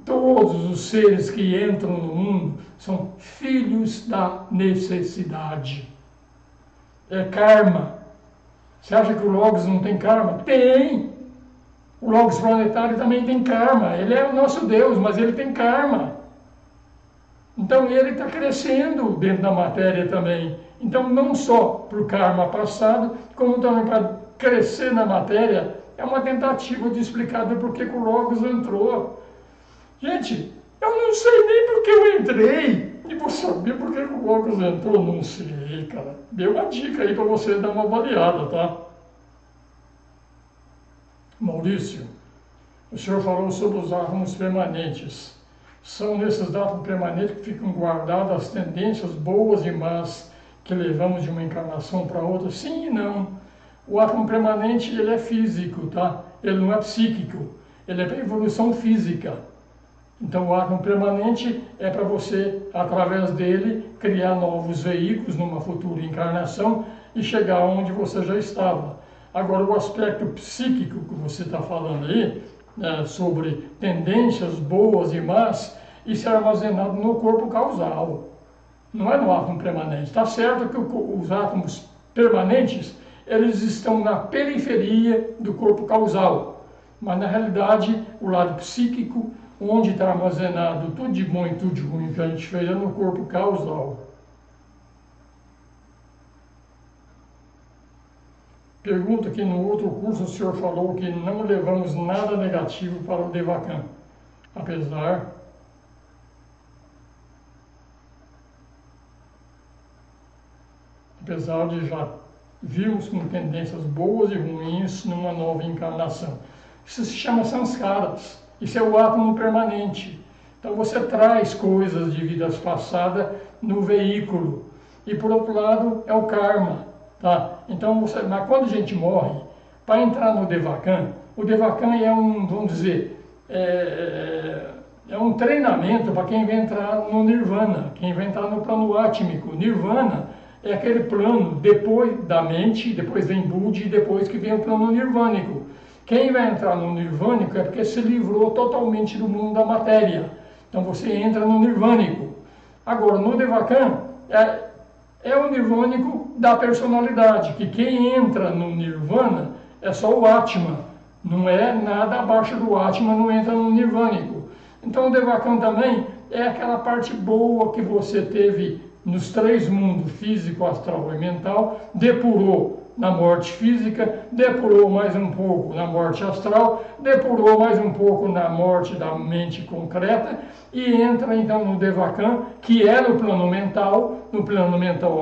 Speaker 1: Todos os seres que entram no mundo são filhos da necessidade. É karma. Você acha que o Logos não tem karma? Tem! O Logos planetário também tem karma. Ele é o nosso Deus, mas ele tem karma. Então ele está crescendo dentro da matéria também. Então não só para o karma passado, como também para crescer na matéria, é uma tentativa de explicar por que o Logos entrou. Gente, eu não sei nem por que eu entrei. E vou saber por que o Logos entrou, não sei, cara. Deu uma dica aí para você dar uma avaliada, tá? Maurício, o senhor falou sobre os átomos permanentes. São nesses átomos permanentes que ficam guardadas as tendências boas e más que levamos de uma encarnação para outra? Sim e não. O átomo permanente, ele é físico, tá? Ele não é psíquico. Ele é para evolução física. Então, o átomo permanente é para você, através dele, criar novos veículos numa futura encarnação e chegar onde você já estava. Agora, o aspecto psíquico que você está falando aí, sobre tendências boas e más, isso é armazenado no corpo causal. Não é no átomo permanente. Está certo que os átomos permanentes, eles estão na periferia do corpo causal. Mas, na realidade, o lado psíquico, onde está armazenado tudo de bom e tudo de ruim que a gente fez, é no corpo causal. Pergunta que no outro curso o senhor falou que não levamos nada negativo para o Devakan. Apesar de já virmos com tendências boas e ruins numa nova encarnação. Isso se chama samskaras. Isso é o átomo permanente. Então você traz coisas de vidas passadas no veículo. E por outro lado é o karma. Tá? Então, mas quando a gente morre, para entrar no Devakan, o Devakan é vamos dizer, é um treinamento para quem vai entrar no Nirvana, quem vai entrar no plano átmico. Nirvana é aquele plano depois da mente, depois vem Budi, depois que vem o plano nirvânico. Quem vai entrar no nirvânico é porque se livrou totalmente do mundo da matéria. Então você entra no nirvânico. Agora, no Devakan, é o nirvânico da personalidade, que quem entra no nirvana é só o Atma. Não é nada abaixo do Atma, não entra no nirvânico. Então o Devakan também é aquela parte boa que você teve nos três mundos, físico, astral e mental, depurou na morte física, depurou mais um pouco na morte astral, depurou mais um pouco na morte da mente concreta e entra então no Devakan, que é no plano mental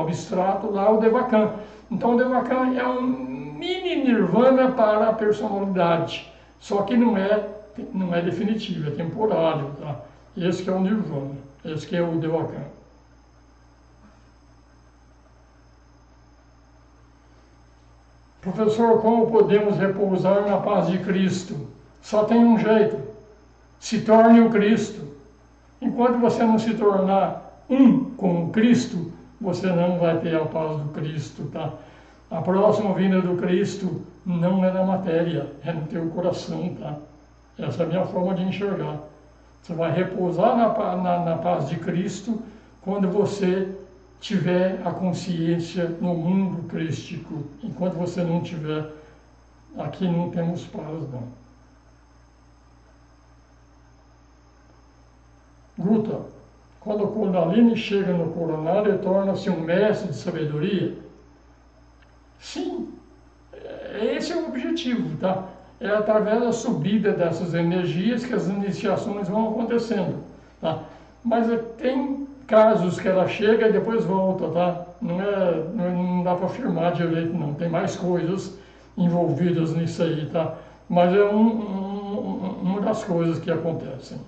Speaker 1: abstrato, lá o Devakan. Então o Devakan é um mini nirvana para a personalidade, só que não é definitivo, é temporário, tá? Esse que é o nirvana, esse que é o Devakan. Professor, como podemos repousar na paz de Cristo? Só tem um jeito: se torne o Cristo. Enquanto você não se tornar um com o Cristo, você não vai ter a paz do Cristo, tá? A próxima vinda do Cristo não é na matéria, é no teu coração, tá? Essa é a minha forma de enxergar. Você vai repousar na paz de Cristo quando você tiver a consciência no mundo crístico. Enquanto você não tiver, aqui não temos paz, não. Guta, quando o Kundalini chega no coronário, torna-se um mestre de sabedoria? Sim, esse é o objetivo, tá? É através da subida dessas energias que as iniciações vão acontecendo, tá? Mas tem casos que ela chega e depois volta, tá? Não dá para afirmar direito, não. Tem mais coisas envolvidas nisso aí, tá? Mas é uma das coisas que acontecem.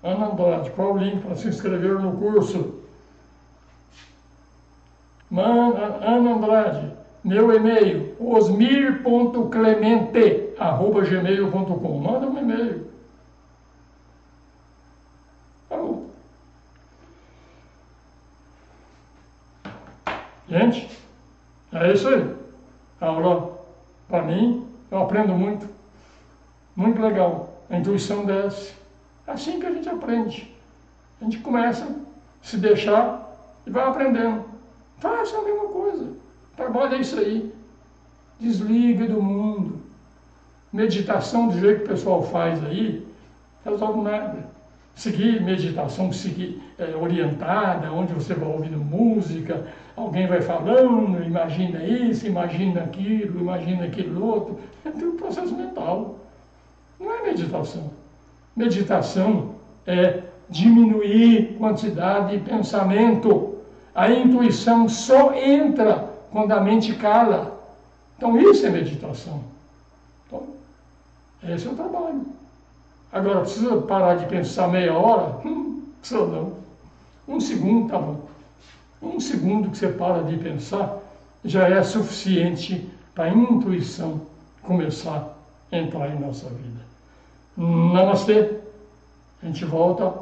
Speaker 1: Ana Andrade, qual o link para se inscrever no curso? Ana Andrade, meu e-mail, osmir.clemente@gmail.com. Manda um e-mail. Falou. Gente, é isso aí. A aula, para mim, eu aprendo muito. Muito legal. A intuição desce. É assim que a gente aprende. A gente começa a se deixar e vai aprendendo. Faça a mesma coisa. Trabalha isso aí. Desliga do mundo. Meditação do jeito que o pessoal faz aí, resolve nada. Seguir meditação orientada, onde você vai ouvindo música, alguém vai falando, imagina isso, imagina aquilo outro. É tudo processo mental. Não é meditação. Meditação é diminuir quantidade de pensamento. A intuição só entra quando a mente cala. Então isso é meditação. Então, esse é o trabalho. Agora, precisa parar de pensar meia hora? Precisa não. 1 segundo tá bom. 1 segundo que você para de pensar já é suficiente para a intuição começar a entrar em nossa vida. Namastê. A gente volta